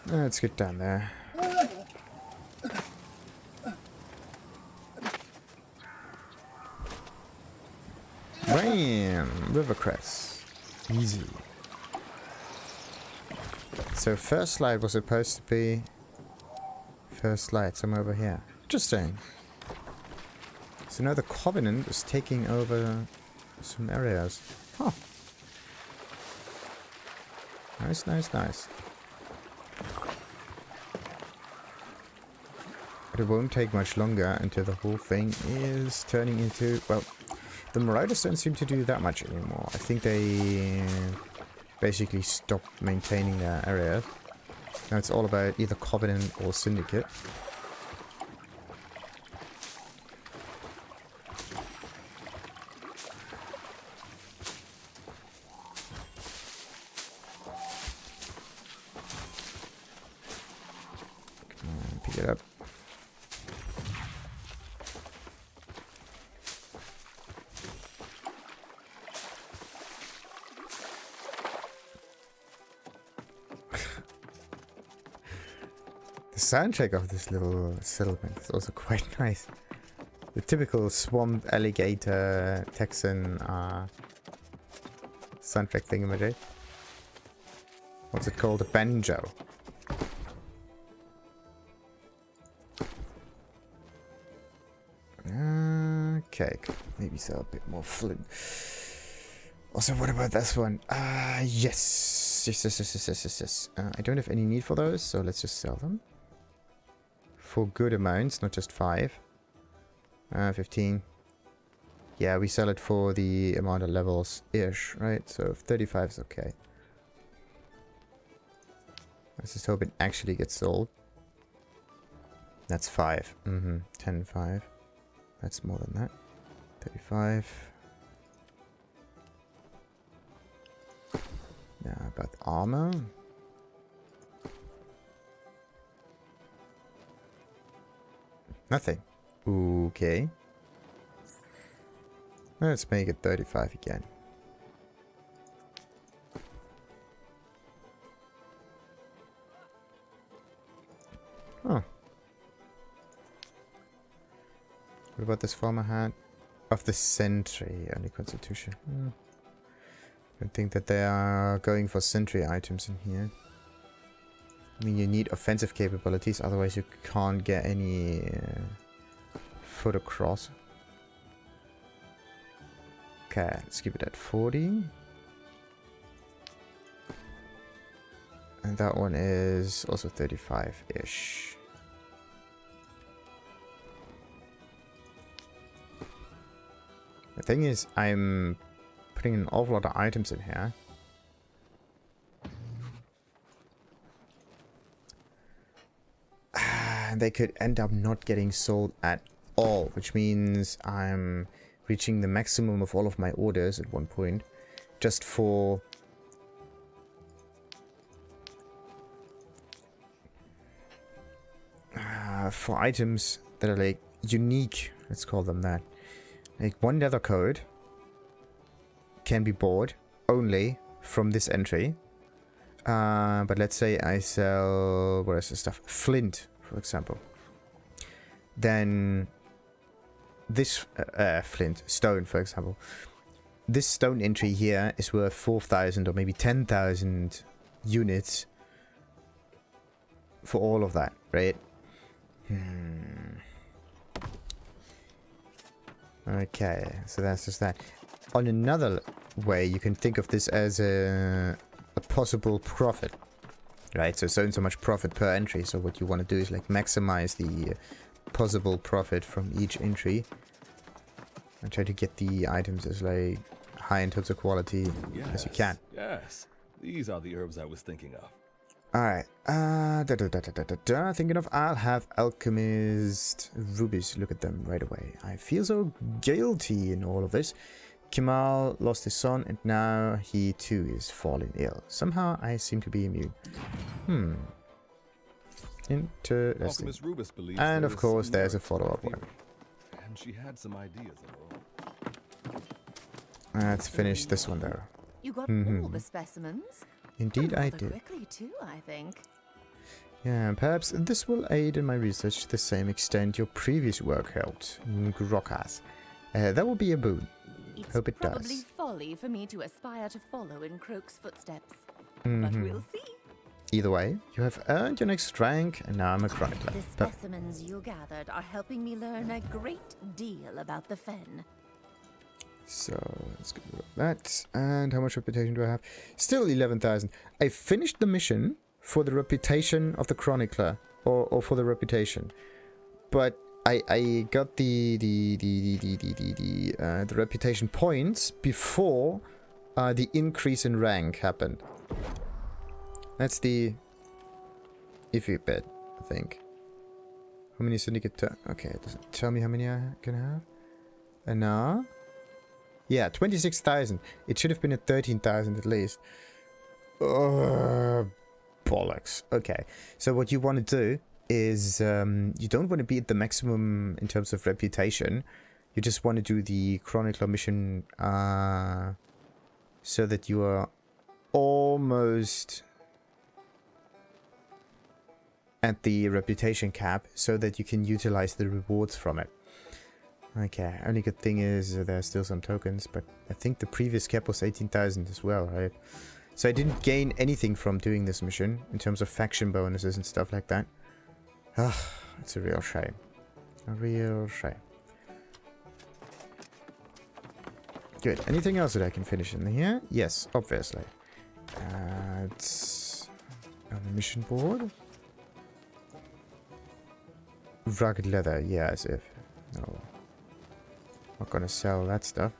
Let's get down there. Bam! Rivercrest. Easy. So first light was supposed to be... First light somewhere over here. Interesting. So now the Covenant is taking over some areas. Huh. Nice, nice, nice. But it won't take much longer until the whole thing is turning into... Well, the Marauders don't seem to do that much anymore. I think they basically stopped maintaining their areas. Now it's all about either Covenant or Syndicate. Come on, pick it up. The soundtrack of this little settlement is also quite nice. The typical swamp alligator Texan soundtrack thingamajig. What's it called? A banjo. Okay, maybe sell a bit more flint. Also, what about this one? Yes. Yes. I don't have any need for those, so let's just sell them. For good amounts, not just 5. 15. Yeah, we sell it for the amount of levels-ish, right? So 35 is okay. Let's just hope it actually gets sold. That's 5. 10, 5. That's more than that. 35. Now about the armor. Nothing. Okay. Let's make it 35 again. Oh. What about this former hat? Of the sentry, only constitution. I think that they are going for sentry items in here. I mean, you need offensive capabilities, otherwise you can't get any foot across. Okay, let's keep it at 40. And that one is also 35-ish. The thing is, I'm putting an awful lot of items in here. And they could end up not getting sold at all, which means I'm reaching the maximum of all of my orders at one point, just for items that are like unique, let's call them that. Like one leather coat can be bought only from this entry. But let's say I sell, what is the stuff? Flint, for example. Then this flint, stone, for example. This stone entry here is worth 4,000 or maybe 10,000 units for all of that, right? Okay, so that's just that. On another way, you can think of this as a possible profit, right? So much profit per entry. So what you want to do is like maximize the possible profit from each entry and try to get the items as like high in terms of quality as you can. Yes, these are the herbs I was thinking of. Alright, thinking of, I'll have Alchemist Rubis look at them right away. I feel so guilty in all of this. Kemal lost his son and now he too is falling ill. Somehow I seem to be immune. Interesting. Rubis believes and of course there's a follow-up one. And she had some ideas of her own. Let's finish this one though. You got all the specimens? Indeed, I Rather did. quickly too, I think. Yeah, perhaps this will aid in my research to the same extent your previous work helped. Grokas. That will be a boon. It's Hope it probably does. folly for me to aspire to follow in Croak's footsteps. Mm-hmm. But we'll see. Either way, you have earned your next rank, and now I'm a chronicler. The specimens you gathered are helping me learn a great deal about the Fen. So, let's get rid of that. And how much reputation do I have? Still 11,000. I finished the mission for the reputation of the chronicler, or for the reputation. But I got the reputation points before the increase in rank happened. That's the iffy bit, I think. How many syndicate? Okay, it doesn't tell me how many I can have. And now, yeah, 26,000. It should have been at 13,000 at least. Bollocks. Okay, so what you want to do is you don't want to be at the maximum in terms of reputation. You just want to do the chronicler mission so that you are almost at the reputation cap, so that you can utilize the rewards from it. Okay, only good thing is there's still some tokens, but I think the previous cap was 18,000 as well, right? So I didn't gain anything from doing this mission in terms of faction bonuses and stuff like that. It's a real shame. A real shame. Good. Anything else that I can finish in here? Yes, obviously. It's on the mission board. Rugged leather, yeah, as if. No. Not gonna sell that stuff.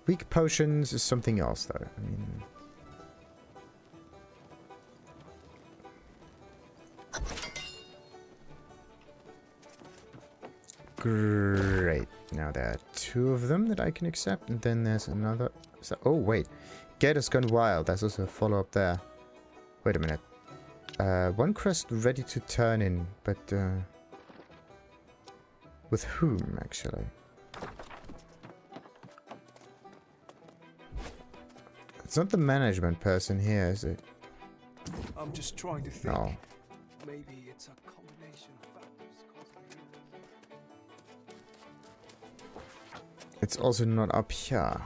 Weak potions is something else, though. I mean... Great. Now there are 2 of them that I can accept, and then there's another... So, oh, wait. Gators gone wild. There's also a follow-up there. Wait a minute. 1 crest ready to turn in, but... with whom, actually? It's not the management person here, is it? I'm just trying to think. No. Maybe it's a combination of factors causing the... It's also not up here.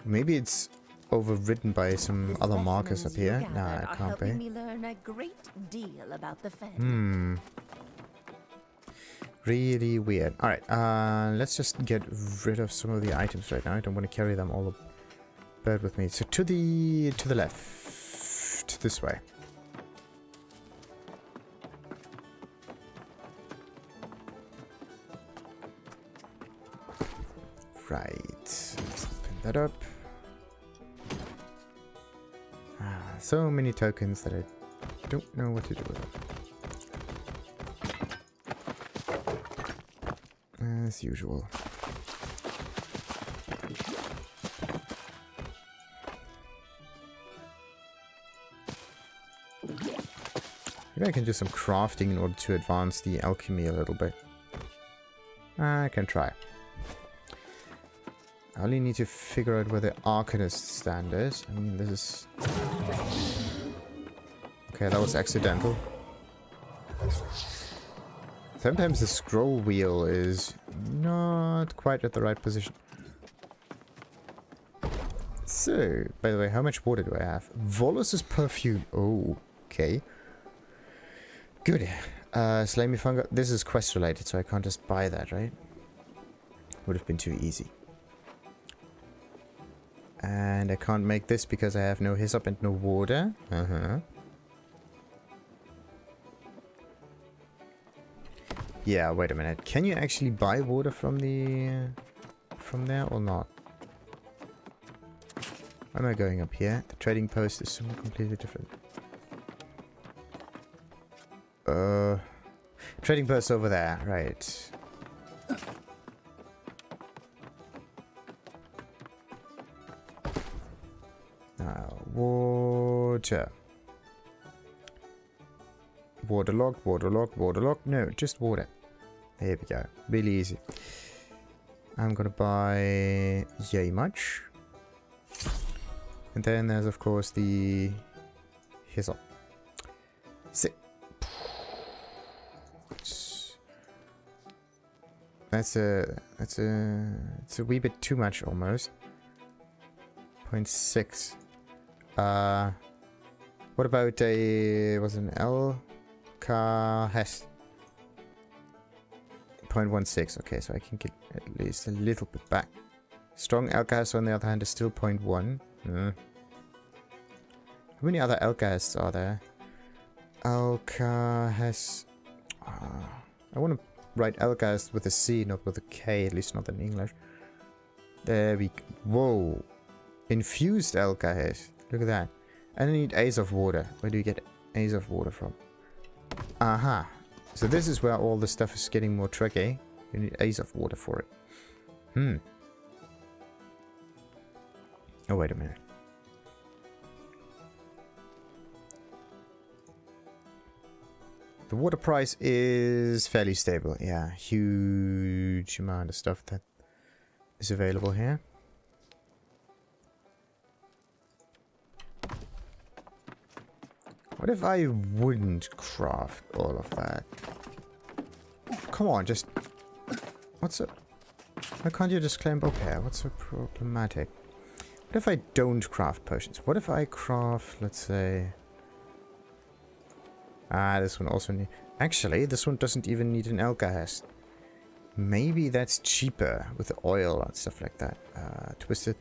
Maybe it's overridden by some other markers up here. Nah, it can't be. Me learn a great deal about the Fen. Really weird. Alright, let's just get rid of some of the items right now. I don't want to carry them all about with me. So to the left. This way. Right. Let's open that up. So many tokens that I don't know what to do with them. As usual. Maybe I can do some crafting in order to advance the alchemy a little bit. I can try. I only need to figure out where the Alchemist stand is. I mean, this is... Okay, that was accidental. Sometimes the scroll wheel is not quite at the right position. So, by the way, how much water do I have? Volusus perfume. Oh, okay. Good. Slimy fungus. This is quest related, so I can't just buy that, right? Would have been too easy. And I can't make this because I have no hyssop and no water. Yeah, wait a minute. Can you actually buy water from the... from there or not? Why am I going up here? The trading post is somewhere completely different. Trading post over there, right. Now, water. Waterlogged, waterlogged, waterlogged. No, just water. There we go. Really easy. I'm gonna buy yay much. And then there's of course the Hizzle. It's a wee bit too much almost. 0.6. What about a an Alchemist? 0.16. Okay, so I can get at least a little bit back. Strong Alchemist on the other hand is still 0.1. How many other Alchemists are there? Alchemist. I want to write Alchemist with a C, not with a K, at least not in English. There we go. Whoa. Infused Alchemist. Look at that. And I need Ace of Water. Where do you get Ace of Water from? Aha. So this is where all the stuff is getting more tricky. You need Ace of Water for it. Oh, wait a minute. The water price is fairly stable. Yeah, huge amount of stuff that is available here. What if I wouldn't craft all of that? Come on, just... What's up? Why can't you just climb up here? What's so problematic? What if I don't craft potions? What if I craft, let's say... this one also need... Actually, this one doesn't even need an Alchemist. Maybe that's cheaper with the oil and stuff like that. Twisted.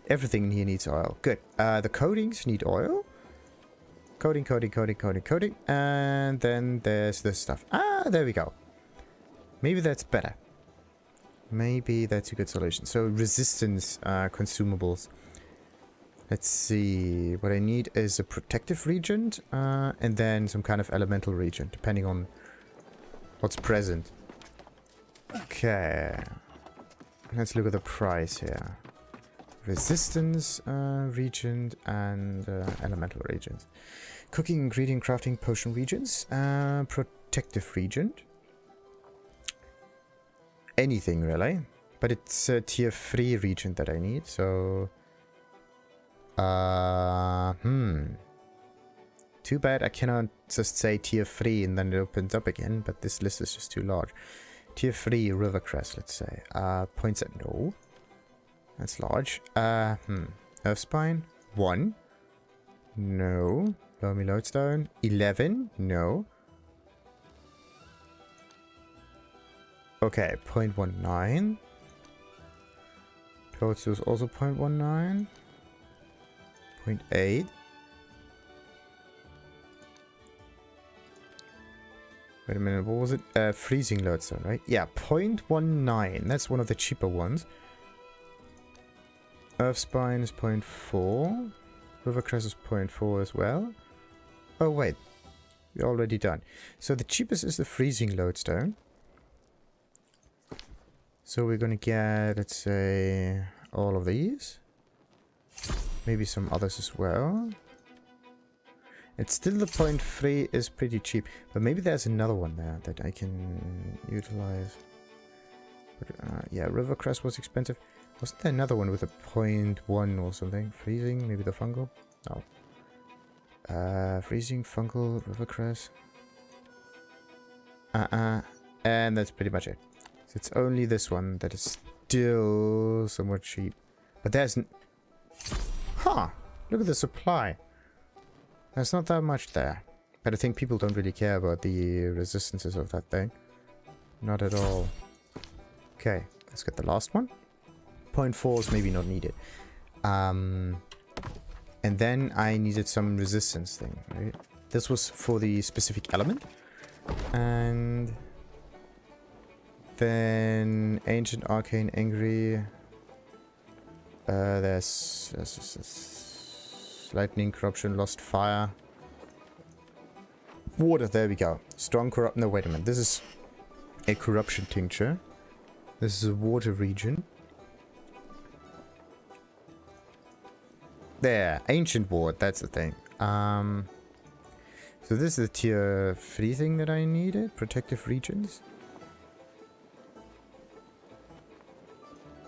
Everything here needs oil. Good. The coatings need oil. Coating. And then there's this stuff. There we go. Maybe that's better. Maybe that's a good solution. So resistance consumables. Let's see. What I need is a protective regent and then some kind of elemental regent, depending on what's present. Okay. Let's look at the price here. Resistance regent and elemental regents. Cooking, ingredient, crafting, potion regents. Protective regent. Anything really. But it's a tier 3 regent that I need, so... Too bad I cannot just say tier 3 and then it opens up again, but this list is just too large. Tier 3 Rivercrest, let's say. Points at no. That's large. Earthspine. 1. No. Loamy Lodestone. 11. No. Okay, 0.19. Toadstools also 0.19. 0.8. Wait a minute, what was it? Freezing Lodestone, right? Yeah, 0.19. That's one of the cheaper ones. Earthspine is 0.4. Rivercrest is 0.4 as well. Oh wait, we're already done. So the cheapest is the Freezing Lodestone. So we're gonna get, let's say, all of these. Maybe some others as well. It's still the 0.3 is pretty cheap. But maybe there's another one there that I can utilize. But, yeah, Rivercrest was expensive. Wasn't there another one with a 0.1 or something? Freezing? Maybe the fungal? No. Freezing, fungal, Rivercrest. And that's pretty much it. So it's only this one that is still somewhat cheap. But there's... Huh! Look at the supply. There's not that much there. But I think people don't really care about the resistances of that thing. Not at all. Okay, let's get the last one. 0.4 is maybe not needed. And then I needed some resistance thing, right? This was for the specific element. And then Ancient, Arcane, Angry. There's Lightning, Corruption, Lost Fire. Water, there we go. Strong Corrupt. No, wait a minute. This is a Corruption Tincture. This is a Water Region. There, Ancient Ward, that's the thing. So this is the tier 3 thing that I needed. Protective Regions.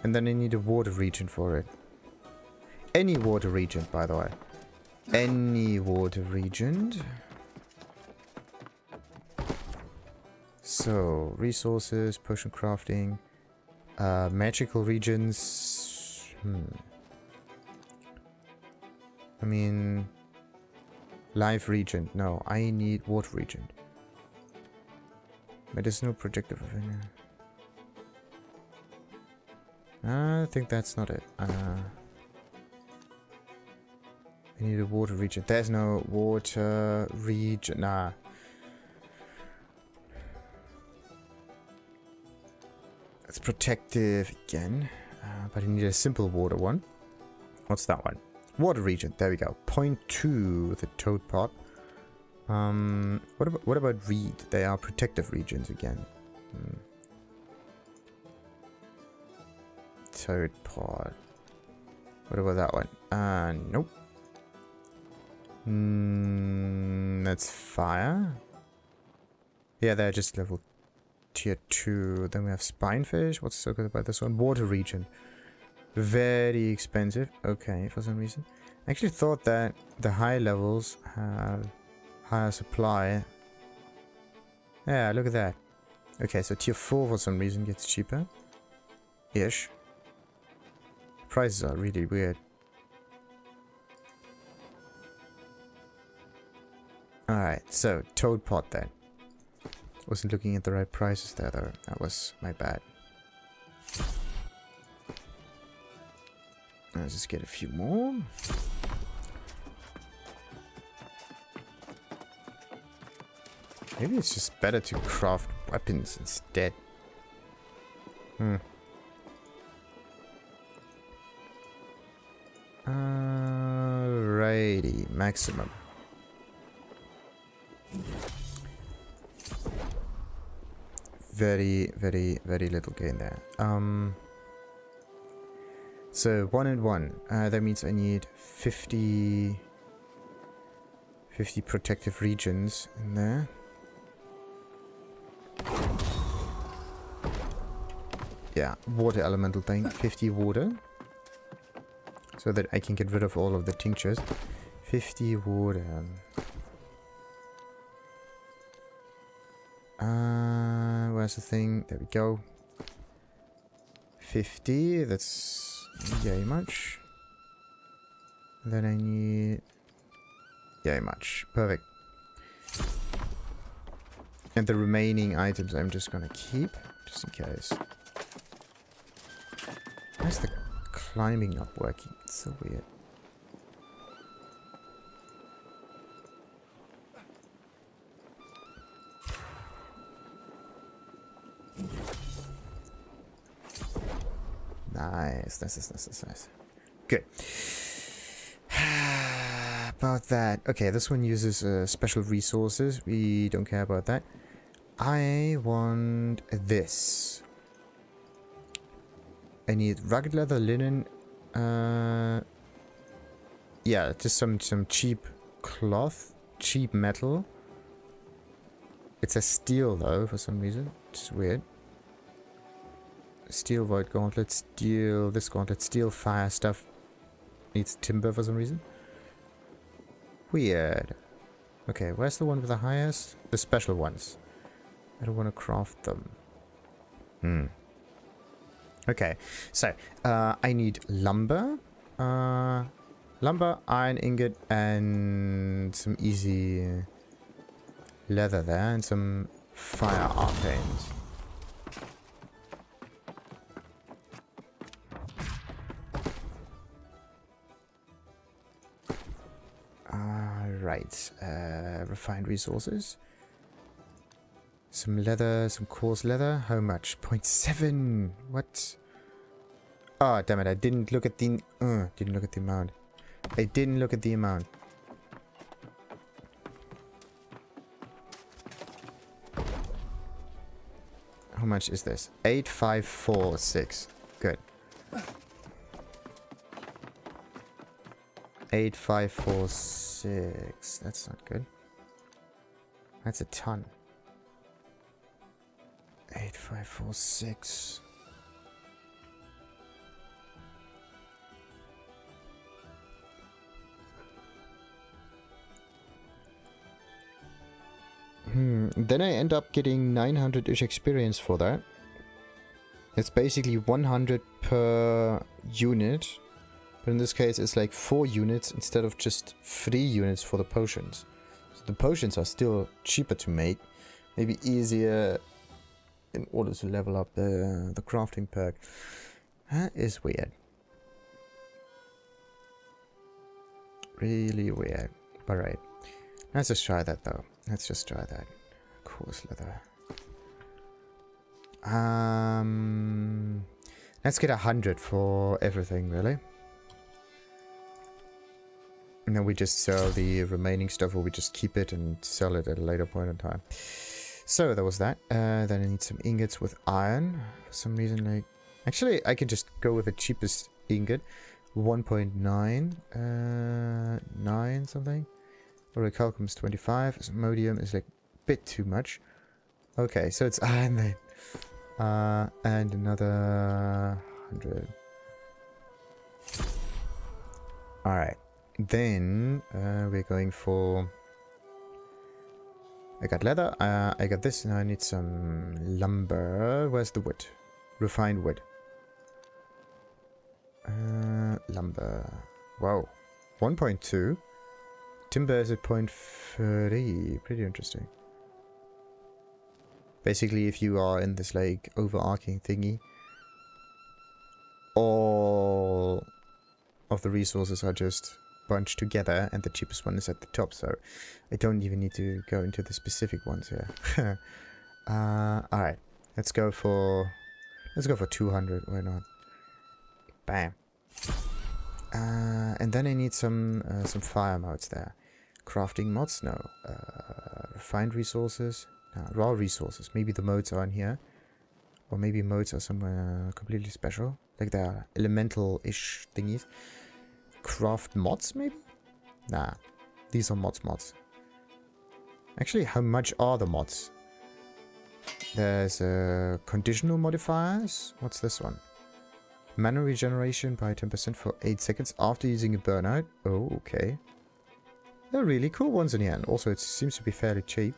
And then I need a Water Region for it. any water regent, by the way. Any water regent. So, resources, potion crafting, magical regions. I mean, life regent. No, I need water regent. Medicinal projective. I think that's not it. I need a water region. There's no water region. Nah. It's protective again. But I need a simple water one. What's that one? Water region. There we go. 0.2 with a toad pot. What about reed? They are protective regions again. Toad pot. What about that one? Nope. That's fire. Yeah, they're just level tier 2. Then we have spinefish. What's so good about this one? Water region. Very expensive. Okay, for some reason. I actually thought that the high levels have higher supply. Yeah, look at that. Okay, so tier 4 for some reason gets cheaper. Ish. Prices are really weird. Alright, so toad pot then. Wasn't looking at the right prices there though. That was my bad. Let's just get a few more. Maybe it's just better to craft weapons instead. Alrighty, maximum. Very, very, very little gain there. So 1 and 1. That means I need 50 protective regions in there. Yeah, water elemental thing. 50 water. So that I can get rid of all of the tinctures. 50 water. Where's the thing? There we go. 50. That's yay much. And then I need yay much. Perfect. And the remaining items I'm just gonna keep, just in case. Why is the climbing not working? It's so weird. Nice, nice. Good. About that. Okay, this one uses special resources. We don't care about that. I want this. I need rugged leather, linen. Yeah, just some cheap cloth, cheap metal. It says steel though for some reason, which is weird. Steel void gauntlet, steel this gauntlet, steel fire stuff needs timber for some reason. Weird. Okay, where's the one with the highest? The special ones. I don't want to craft them. Okay, so I need lumber. Lumber, iron ingot, and some easy leather there, and some fire arcanes. Right, refined resources. Some leather, some coarse leather. How much? 0.7. What? Oh, damn it! I didn't look at the. Didn't look at the amount. I didn't look at the amount. How much is this? 8546. Good. 8546. That's not good. That's a ton. 8546. Then I end up getting 900-ish experience for that. It's basically 100 per unit. But in this case, it's like 4 units instead of just 3 units for the potions. So the potions are still cheaper to make. Maybe easier in order to level up the crafting perk. That is weird. Really weird. Alright. Let's just try that though. Let's just try that. Coarse leather. Let's get 100 for everything, really. And then we just sell the remaining stuff, or we just keep it and sell it at a later point in time. So that was that. Then I need some ingots with iron. For some reason, like... Actually, I can just go with the cheapest ingot. 1.9. 9 something. Orichalcum is 25. Asmodium is like a bit too much. Okay, so it's iron then. And another 100. Alright. Then we're going for... I got leather, I got this, and I need some lumber. Where's the wood? Refined wood. Lumber. Wow. 1.2. Timber is at 0.3. Pretty interesting. Basically, if you are in this like overarching thingy, all of the resources are just bunched together, and the cheapest one is at the top, so I don't even need to go into the specific ones here. Alright, let's go for 200. Why not? Bam. And then I need some fire mods there. Crafting mods, no. Refined resources, no. Raw resources. Maybe the modes are in here, or maybe modes are somewhere completely special, like they are elemental-ish thingies. Craft mods, maybe? Nah, these are mods. Actually, how much are the mods? There's conditional modifiers. What's this one? Mana regeneration by 10% for 8 seconds after using a burnout. Oh, okay. They're really cool ones in here, and also it seems to be fairly cheap.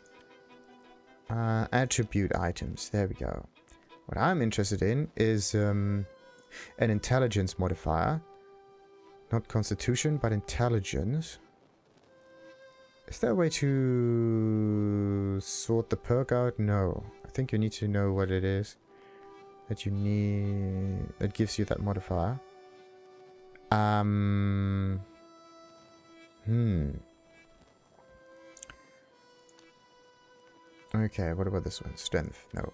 Attribute items. There we go. What I'm interested in is an intelligence modifier. Not constitution, but intelligence. Is there a way to sort the perk out? No. I think you need to know what it is that you need, that gives you that modifier. Okay, what about this one? Strength. No.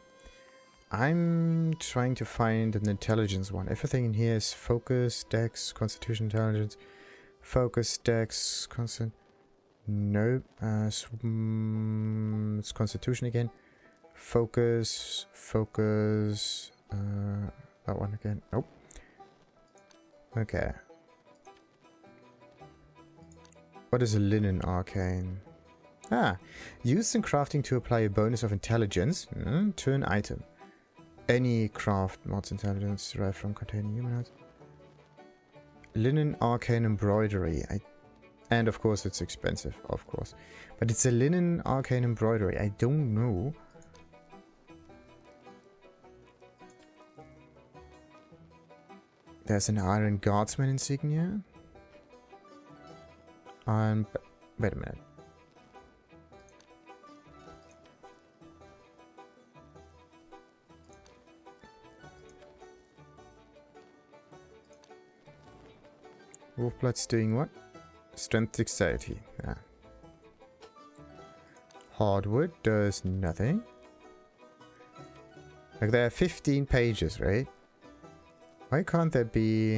I'm trying to find an intelligence one. Everything in here is focus, dex, constitution, intelligence. Focus, dex, constant. Nope. It's constitution again. Focus. That one again. Nope. Okay. What is a linen arcane? Ah, used in crafting to apply a bonus of intelligence to an item. Any craft mods intelligence derived from containing humanoids. Linen arcane embroidery. And of course it's expensive, of course. But it's a linen arcane embroidery. I don't know. There's an iron guardsman insignia. Wait a minute. Wolfblood's doing what? Strength dexterity. Yeah. Hardwood does nothing. Like there are 15 pages, right? Why can't there be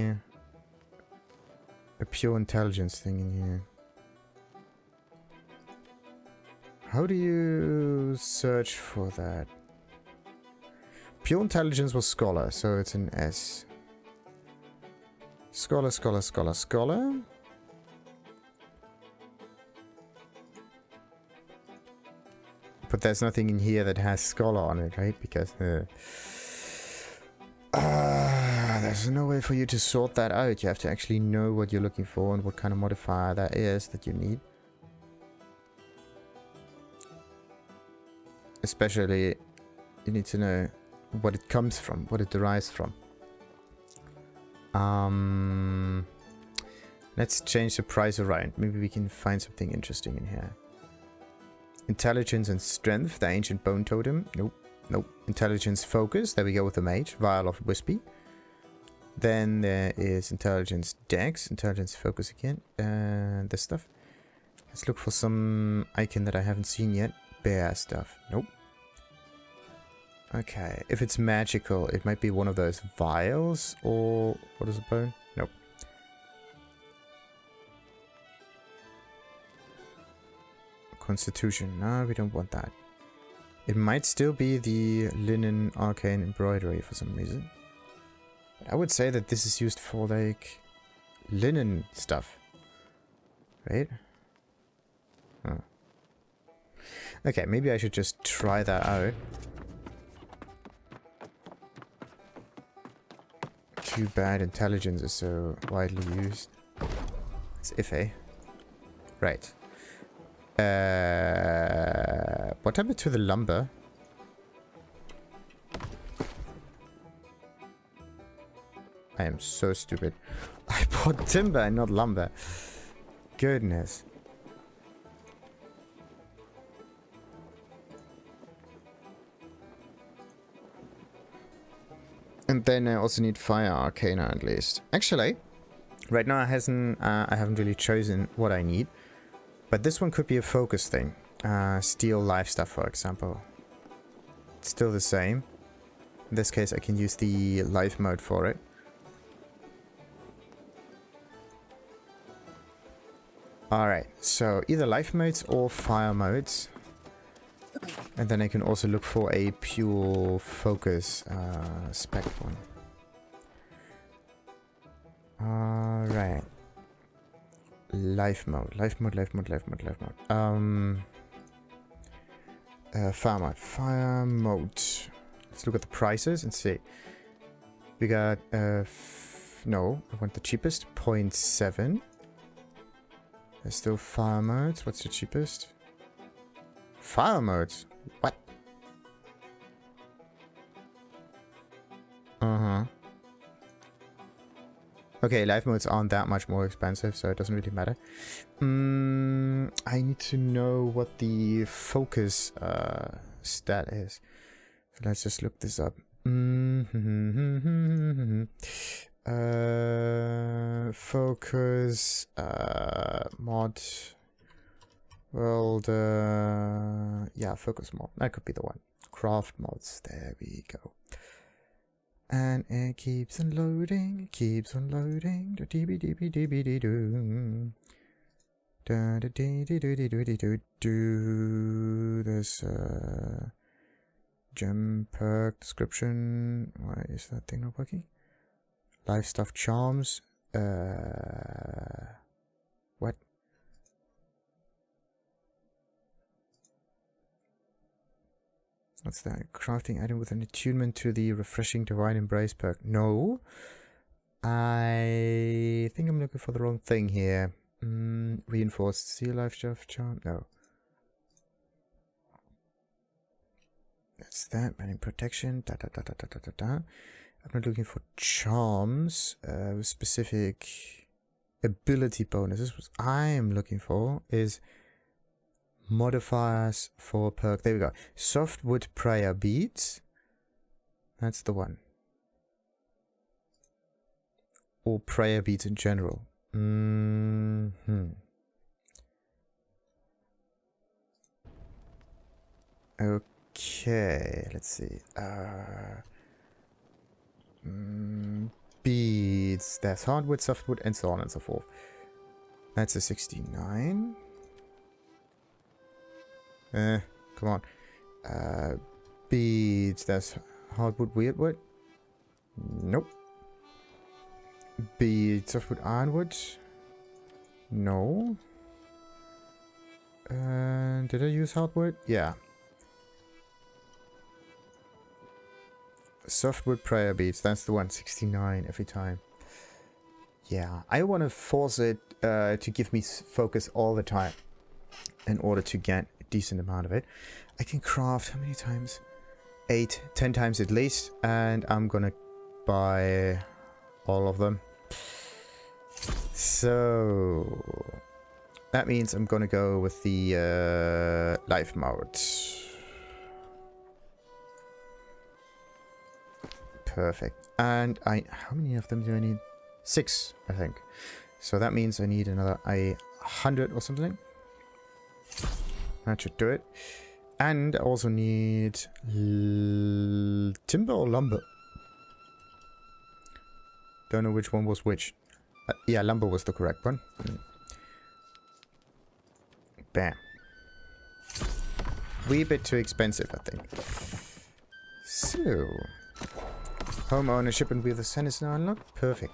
a pure intelligence thing in here? How do you search for that? Pure intelligence was scholar, so it's an S. Scholar. But there's nothing in here that has scholar on it, right? Because there's no way for you to sort that out. You have to actually know what you're looking for and what kind of modifier that is that you need. Especially, you need to know what it comes from, what it derives from. Let's change the price around. Maybe we can find something interesting in here. Intelligence and strength, the ancient bone totem. Nope, nope. Intelligence focus, there we go with the mage. Vial of Wispy. Then there is intelligence dex, intelligence focus again. And this stuff. Let's look for some icon that I haven't seen yet. Bear stuff. Nope. Okay, if it's magical, it might be one of those vials, or what is a bone? Nope. Constitution. No, we don't want that. It might still be the linen arcane embroidery for some reason. But I would say that this is used for, like, linen stuff. Right? Oh. Okay, maybe I should just try that out. Too bad intelligence is so widely used. It's iffy. Right. What happened to the lumber? I am so stupid. I bought timber and not lumber. Goodness. And then I also need fire arcana at least. Actually, right now I haven't really chosen what I need. But this one could be a focus thing. Steel life stuff, for example. It's still the same. In this case, I can use the life mode for it. Alright, so either life modes or fire modes. And then I can also look for a pure focus spec one. Alright. Life mode. Life mode. Fire mode. Fire mode. Let's look at the prices and see. We got, no, I want the cheapest. 0.7. There's still fire modes. What's the cheapest? Fire modes? What? Uh-huh. Okay, life modes aren't that much more expensive, so it doesn't really matter. I need to know what the focus stat is. So let's just look this up. Focus mod world, yeah, focus mod. That could be the one. Craft mods. There we go. And it keeps on loading. It keeps on loading. Da dee dee dee dee dee doo. Da da dee dee dee dee dee doo doo. There's gem perk description. Why is that thing not working? Life stuff charms. What? What's that? Crafting item with an attunement to the refreshing divine embrace perk. No. I think I'm looking for the wrong thing here. Reinforced sea life stuff charm. No. That's that. Manning protection. Da da da da da da da da. I'm not looking for charms with specific ability bonuses. What I am looking for is modifiers for perk. There we go. Softwood prayer beads. That's the one. Or prayer beads in general. Okay, let's see. Beads. There's hardwood, softwood, and so on and so forth. That's a 69. Come on. Beads. There's hardwood, weirdwood. Nope. Beads, softwood, ironwood. No. Did I use hardwood? Yeah. Softwood prayer beads. That's the one. 69 every time. Yeah. I want to force it to give me focus all the time in order to get decent amount of it. I can craft how many times? 8, 10 times at least. And I'm gonna buy all of them. So that means I'm gonna go with the life mode. Perfect. And how many of them do I need? 6, I think. So that means I need another 100 or something. That should do it. And I also need timber or lumber. Don't know which one was which. Yeah, lumber was the correct one. Bam. Wee bit too expensive, I think. So, home ownership and Wheel the Sun is now unlocked. Perfect.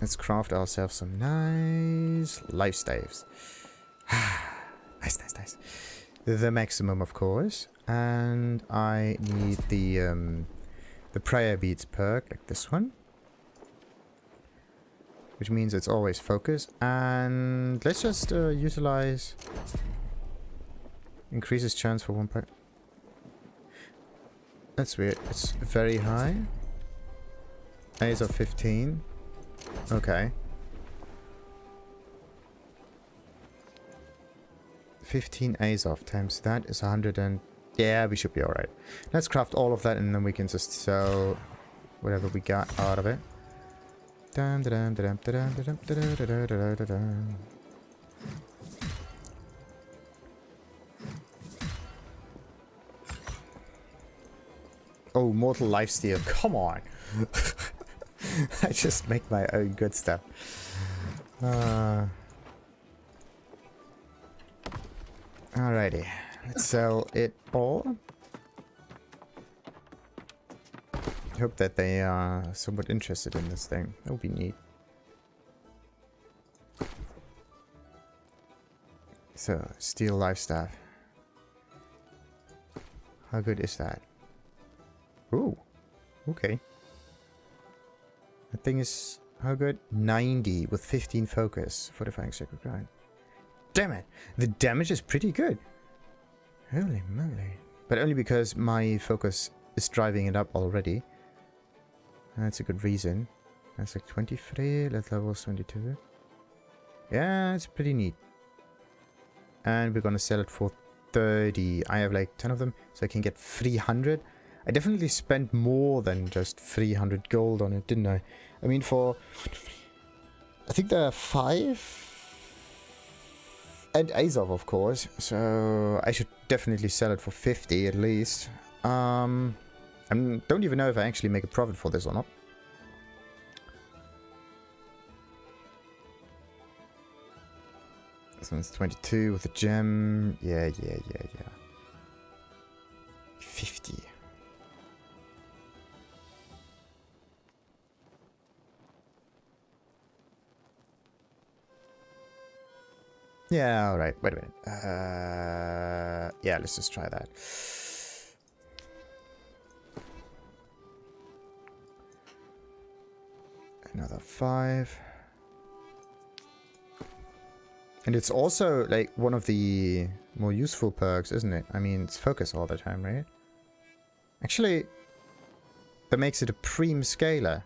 Let's craft ourselves some nice life staves. Nice, nice, nice. The maximum, of course. And I need the prayer beads perk, like this one. Which means it's always focus. And let's just utilize... Increases chance for 1 part. That's weird. It's very high. A's of 15. Okay. 15 A's off times that is 100 and... Yeah, we should be alright. Let's craft all of that and then we can just sell whatever we got out of it. Oh, Mortal Lifesteal. Come on. I just make my own good stuff. Alrighty. Let's sell it all. Hope that they are somewhat interested in this thing. That would be neat. So, steel life staff. How good is that? Ooh. Okay. That thing is... How good? 90 with 15 focus. Fortifying sacred ground. Damn it! The damage is pretty good. Holy moly. But only because my focus is driving it up already. That's a good reason. That's like 23. That level is 22. Yeah, it's pretty neat. And we're gonna sell it for 30. I have like 10 of them, so I can get 300. I definitely spent more than just 300 gold on it, didn't I? I mean, for... I think there are 5... And Azov, of course. So I should definitely sell it for 50 at least. I don't even know if I actually make a profit for this or not. This one's 22 with a gem. Yeah. 50. Yeah, alright. Wait a minute. Yeah, let's just try that. Another 5. And it's also, like, one of the more useful perks, isn't it? I mean, it's focus all the time, right? Actually, that makes it a prime scaler.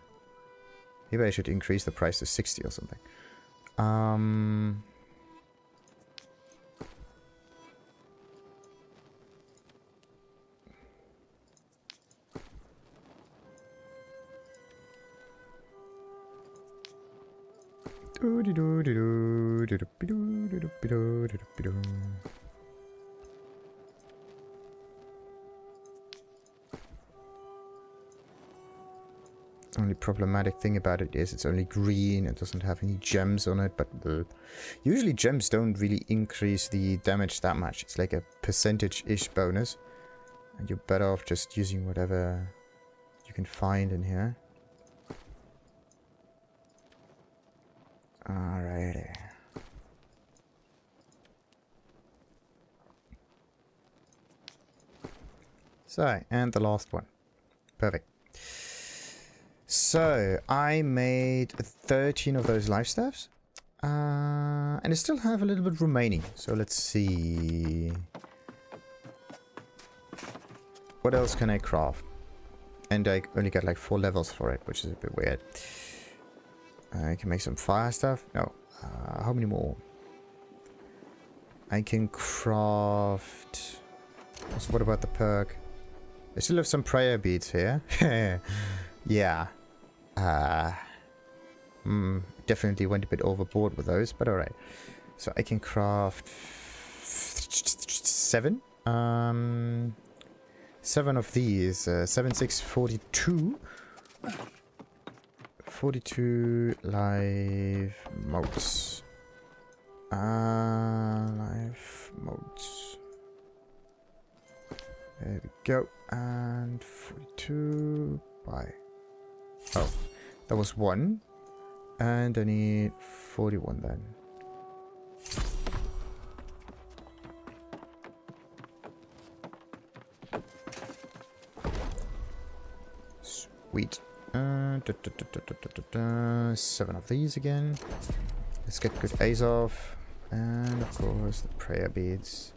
Maybe I should increase the price to 60 or something. Only problematic thing about it is it's only green, it doesn't have any gems on it, but usually gems don't really increase the damage that much. It's like a percentage-ish bonus, and you're better off just using whatever you can find in here. Alrighty. So, and the last one. Perfect. So, I made 13 of those life staffs. And I still have a little bit remaining. So let's see. What else can I craft? And I only got like 4 levels for it, which is a bit weird. I can make some fire stuff. No. How many more? I can craft... So what about the perk? I still have some prayer beads here. Yeah. Definitely went a bit overboard with those, but alright. So I can craft 7. 7 of these. 7, 6, 42. 42 live modes. Live modes. There we go. And 42 by... Oh, that was 1. And I need 41 then. Sweet. 7 of these again. Let's get good A's off. And of course the prayer beads.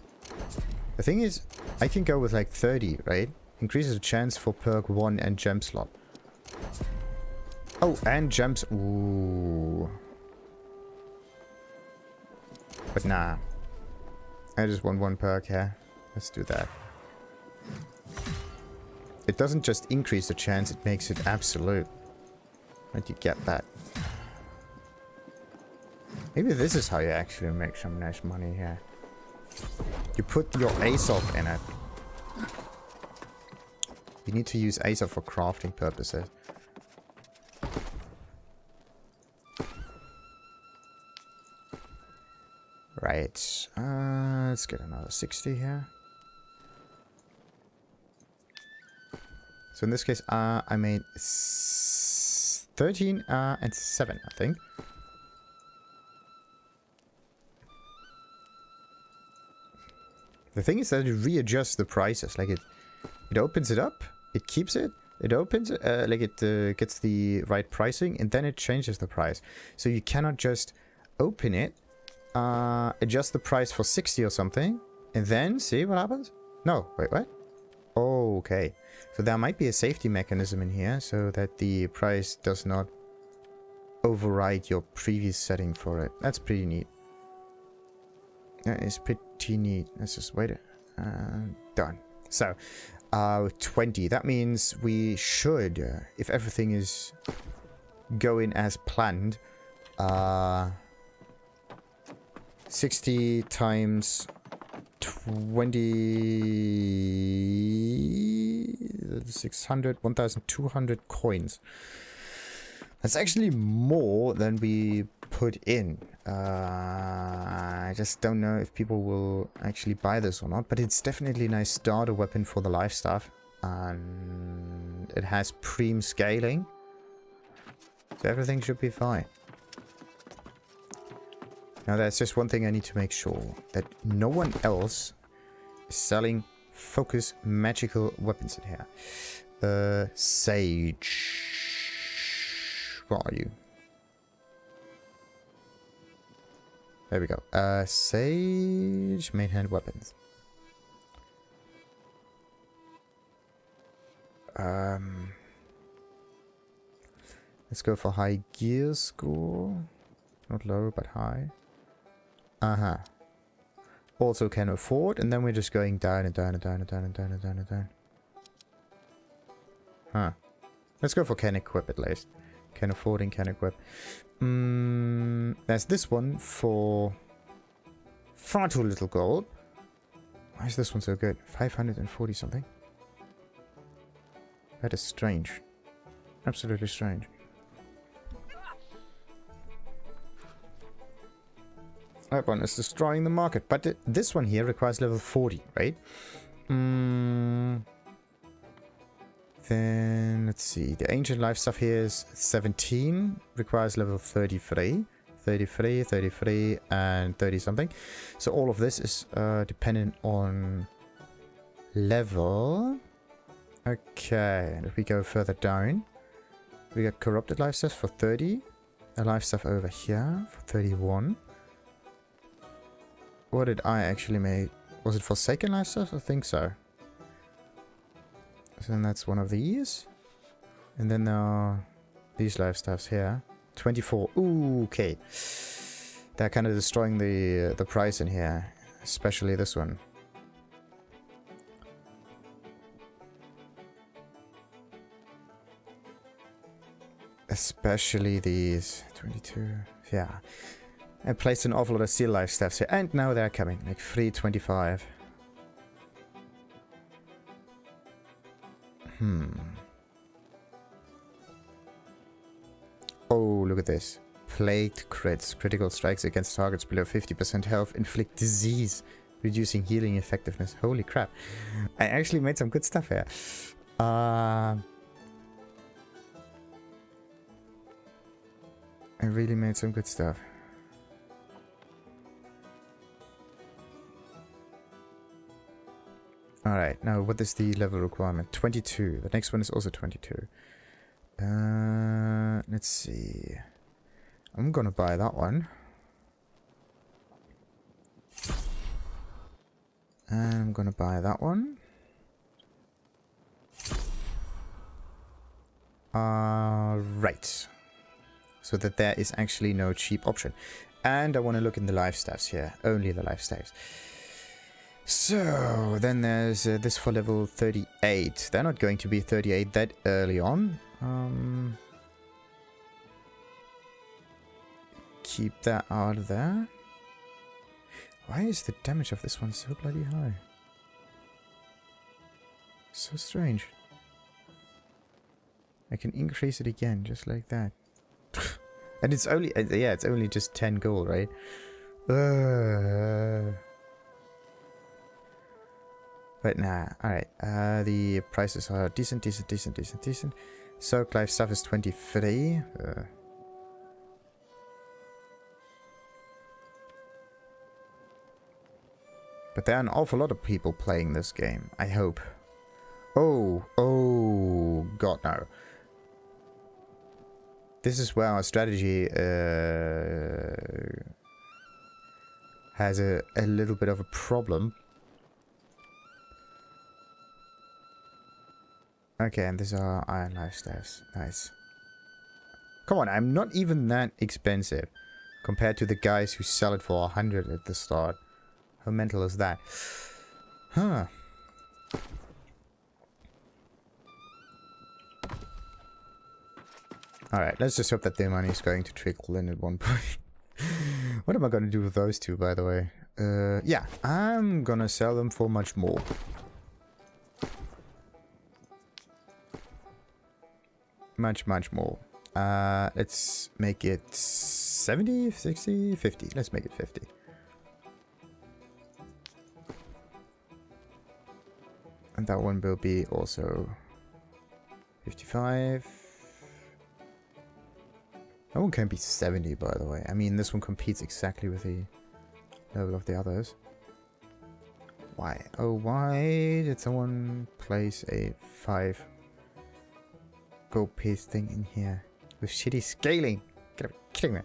The thing is, I can go with like 30, right? Increases the chance for perk 1 and gem slot. Oh, and gems. Ooh. But nah. I just want 1 perk here. Let's do that. It doesn't just increase the chance, it makes it absolute. Right, you get that. Maybe this is how you actually make some nice money here. You put your ace off in it. You need to use ace off for crafting purposes. Right. Let's get another 60 here. So in this case, I made 13 and 7, I think. The thing is that it readjusts the prices. Like it opens it up, it keeps it, it opens, like it gets the right pricing, and then it changes the price. So you cannot just open it, adjust the price for 60 or something, and then see what happens? No, wait, what? Oh, okay. So there might be a safety mechanism in here so that the price does not override your previous setting for it. That's pretty neat. That is pretty neat. Let's just wait. Done. So, 20. That means we should, if everything is going as planned, 60 times 20... 600, 1,200 coins. That's actually more than we put in. I just don't know if people will actually buy this or not, but it's definitely a nice starter weapon for the life stuff. And it has preem scaling. So everything should be fine. Now there's just one thing I need to make sure. That no one else is selling focus magical weapons in here. Sage. Where are you? There we go. Sage main hand weapons. Let's go for high gear score. Not low, but high. Also can afford, and then we're just going down and down and down and down and down and down and down. Huh. Let's go for can equip at least. Can afford and can equip. There's this one for far too little gold. Why is this one so good? 540 something. That is strange. Absolutely strange. That one is destroying the market. But this one here requires level 40, right? Then, let's see. The ancient life stuff here is 17. Requires level 33. 33, 33, and 30 something. So all of this is dependent on level. Okay, and if we go further down, we got corrupted life stuff for 30. life stuff over here for 31. What did I actually make? Was it Forsaken life stuff? I think so. So then that's one of these. And then there are these life stuffs here. 24. Ooh, okay. They're kind of destroying the price in here. Especially this one. Especially these 22. Yeah. I placed an awful lot of steel life stuffs here. And now they're coming. Like 325. Oh, look at this. Plagued crits. Critical strikes against targets below 50% health. Inflict disease. Reducing healing effectiveness. Holy crap. I actually made some good stuff here. I really made some good stuff. Alright, now what is the level requirement? 22. The next one is also 22. Let's see. I'm gonna buy that one. And I'm gonna buy that one. Right. So that there is actually no cheap option. And I want to look in the life stats here. Only the life stats. So, then there's this for level 38. They're not going to be 38 that early on. Keep that out of there. Why is the damage of this one so bloody high? So strange. I can increase it again, just like that. And it's only, yeah, it's only just 10 gold, right? But nah, alright. The prices are decent. Soak life stuff is 23. But there are an awful lot of people playing this game, I hope. Oh, god no. This is where our strategy has a little bit of a problem. Okay, and these are iron life staffs. Nice. Come on, I'm not even that expensive compared to the guys who sell it for 100 at the start. How mental is that? Huh. Alright, let's just hope that their money is going to trickle in at one point. What am I going to do with those two, by the way? Yeah, I'm gonna sell them for much more. Much more. Let's make it 70, 60, 50. Let's make it 50. And that one will be also 55. That one can be 70, by the way. I mean, this one competes exactly with the level of the others. Why? Oh, why did someone place a 5 gold piece thing in here with shitty scaling? Gotta be kidding me.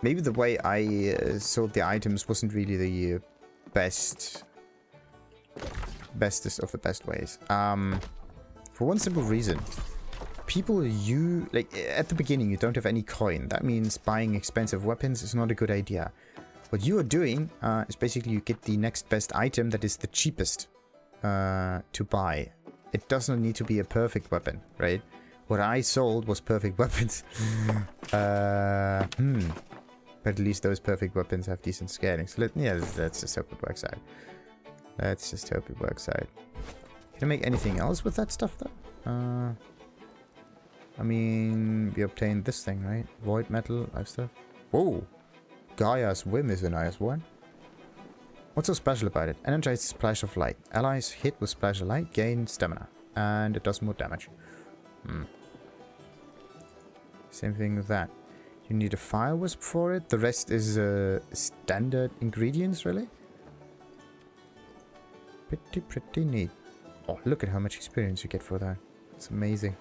Maybe the way I sold the items wasn't really the bestest of the best ways. For one simple reason. People like, at the beginning you don't have any coin. That means buying expensive weapons is not a good idea. What you are doing is basically you get the next best item that is the cheapest to buy. It does not need to be a perfect weapon, right? What I sold was perfect weapons. But at least those perfect weapons have decent scaling. So let's just hope it works out. Let's just hope it works out. Can I make anything else with that stuff though? I mean, we obtained this thing, right? Void metal, life stuff. Whoa! Gaia's Whim is a nice one. What's so special about it? Energized Splash of Light. Allies hit with Splash of Light gain stamina. And it does more damage. Same thing with that. You need a Fire Wisp for it. The rest is standard ingredients, really. Pretty neat. Oh, look at how much experience you get for that. It's amazing.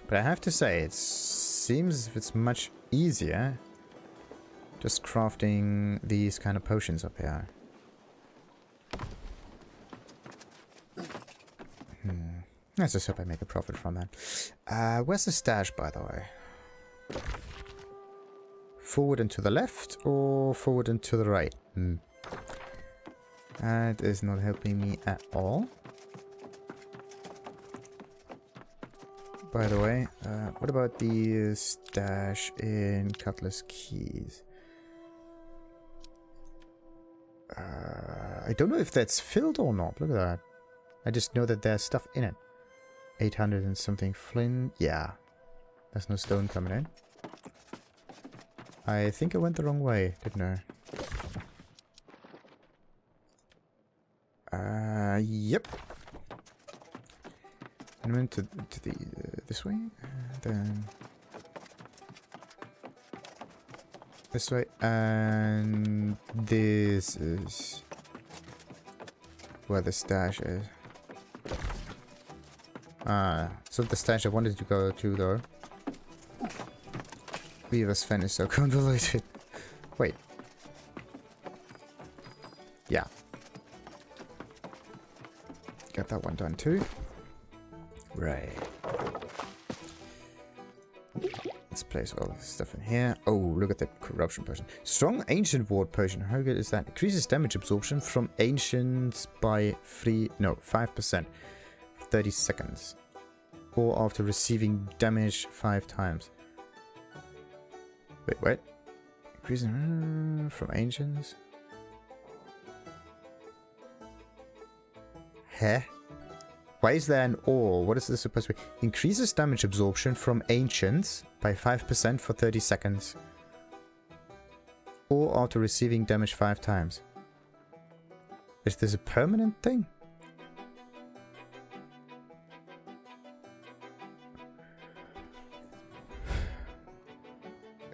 But I have to say, it seems as if it's much easier just crafting these kind of potions up here. Let's just hope I make a profit from that. Where's the stash, by the way? Forward and to the left, or forward and to the right? That is not helping me at all. By the way, what about the stash in Cutlass Keys? I don't know if that's filled or not. Look at that. I just know that there's stuff in it. 800 and something flint. Yeah. There's no stone coming in. I think I went the wrong way, didn't I? Yep. I went to the this way, then this way, and this is where the stash is. So the stash I wanted to go to though. Weaver's Fen is so convoluted. Wait. Yeah. Got that one done too. Right. Let's place all this stuff in here. Oh, look at that corruption potion. Strong ancient ward potion. How good is that? Increases damage absorption from ancients by 5%. 30 seconds. Or after receiving damage 5 times. Wait. Increasing from ancients. Huh? Why is there an or? What is this supposed to be? Increases damage absorption from ancients by 5% for 30 seconds. Or after receiving damage 5 times. Is this a permanent thing?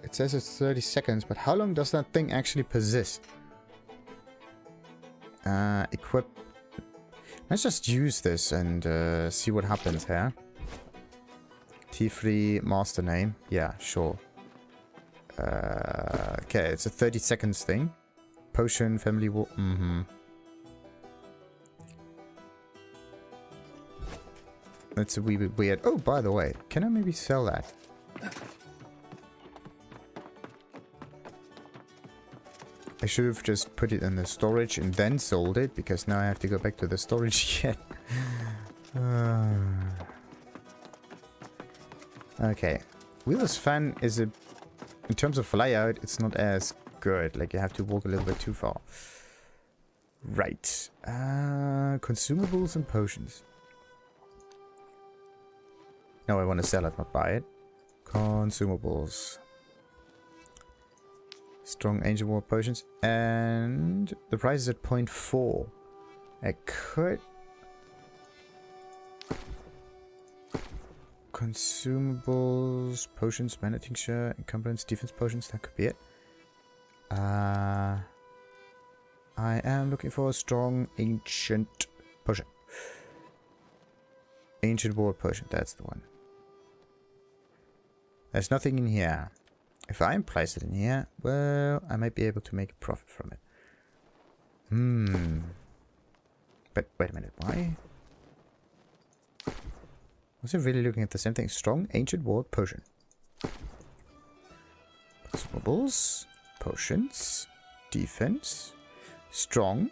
It says it's 30 seconds, but how long does that thing actually persist? Equip. Let's just use this and see what happens here. T3 master name. Yeah, sure. Okay, it's a 30 seconds thing. Potion, family war. That's a wee bit weird. Oh, by the way, can I maybe sell that? I should have just put it in the storage and then sold it, because now I have to go back to the storage again. Okay. Wheelers Fan is a... In terms of layout, it's not as good. Like, you have to walk a little bit too far. Right. Consumables and potions. No, I want to sell it, not buy it. Consumables. Strong ancient war potions. And the price is at 0.4. I could... Consumables, potions, mana tincture, encumbrance, defense potions. That could be it. I am looking for a strong ancient potion. Ancient war potion. That's the one. There's nothing in here. If I place it in here, well, I might be able to make a profit from it. But wait a minute, why? Was I really looking at the same thing? Strong ancient ward potion. Consumables, potions, defense, strong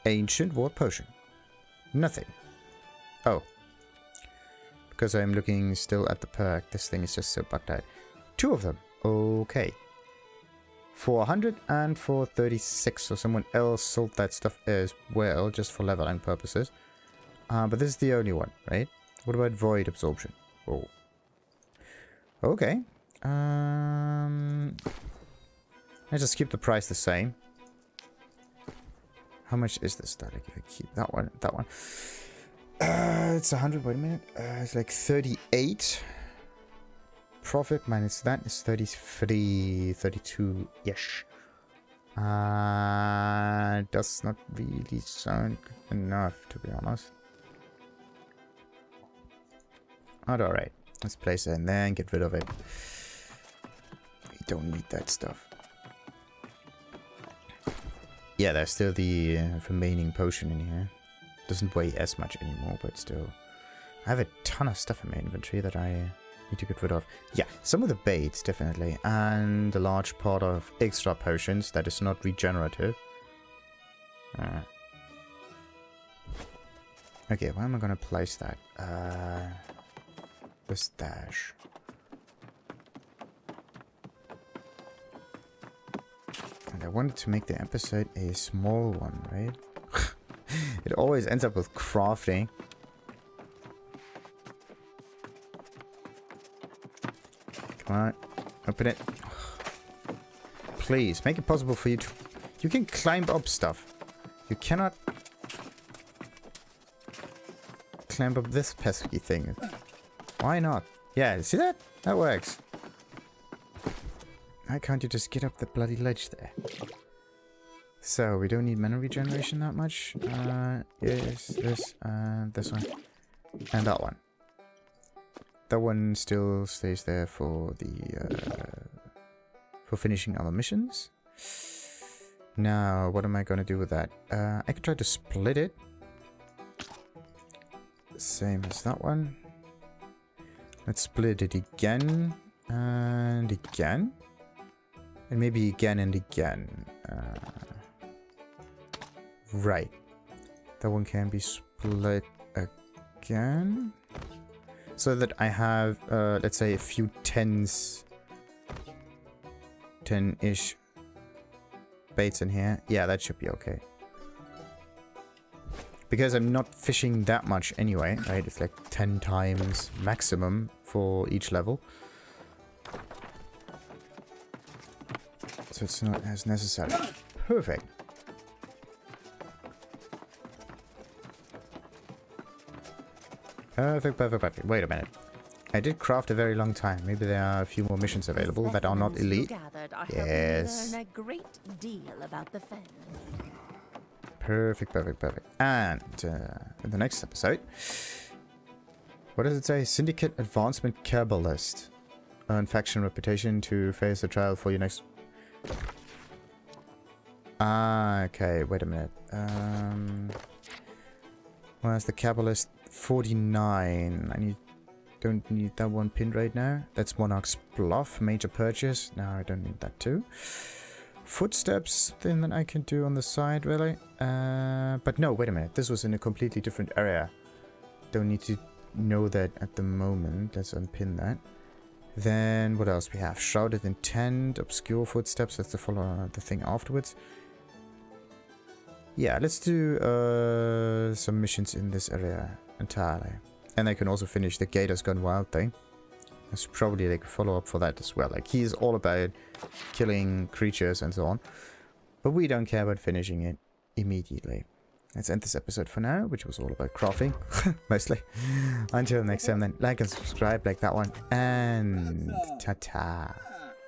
ancient ward potion. Nothing. Oh. Because I'm looking still at the perk. This thing is just so bugged out. 2 of them. Okay. For 100 and for 36. So someone else sold that stuff as well, just for leveling purposes. But this is the only one, right? What about void absorption? Oh. Okay. I just keep the price the same. How much is this that? Like if I keep that one, that one. It's 100. Wait a minute. It's like 38. Profit minus that is 33, 32 ish. Does not really sound good enough, to be honest. Alright, let's place it in there and get rid of it. We don't need that stuff. Yeah, there's still the remaining potion in here. Doesn't weigh as much anymore, but still. I have a ton of stuff in my inventory that I need to get rid of. Yeah, some of the baits, definitely. And a large part of extra potions that is not regenerative. Okay, where am I going to place that? The stash. And I wanted to make the episode a small one, right? It always ends up with crafting. Come on, open it. Please, make it possible for you to... You can climb up stuff. You cannot... climb up this pesky thing. Why not? Yeah, see that? That works. Why can't you just get up the bloody ledge there? So, we don't need mana regeneration that much. Yes, this, and this one. And that one. That one still stays there for the, for finishing other missions. Now, what am I going to do with that? I could try to split it. Same as that one. Let's split it again. And again. And maybe again and again. Right. That one can be split again. So that I have, let's say, a few 10s. 10-ish baits in here. Yeah, that should be okay. Because I'm not fishing that much anyway, right? It's like 10 times maximum for each level. So it's not as necessary. Perfect. Perfect, perfect, perfect. Wait a minute. I did craft a very long time. Maybe there are a few more missions available that are not elite. Yes. Learn a great deal about the Fen. Perfect, perfect, perfect. And in the next episode, what does it say? Syndicate Advancement Cabalist. Earn faction reputation to face the trial for your next... Ah, okay. Wait a minute. Where's the Cabalist? 49. Don't need that one pinned right now. That's Monarch's Bluff. Major purchase. No, I don't need that too. Footsteps, thing that I can do on the side, really. But no, wait a minute. This was in a completely different area. Don't need to know that at the moment. Let's unpin that. Then what else we have? Shrouded Intent, Obscure Footsteps. That's the follow the thing afterwards. Yeah, let's do some missions in this area entirely. And I can also finish the Gators Gone Wild thing. There's probably like a follow-up for that as well. Like, he's all about killing creatures and so on. But we don't care about finishing it immediately. Let's end this episode for now, which was all about crafting, mostly. Until next time then, like and subscribe like that one. And ta-ta.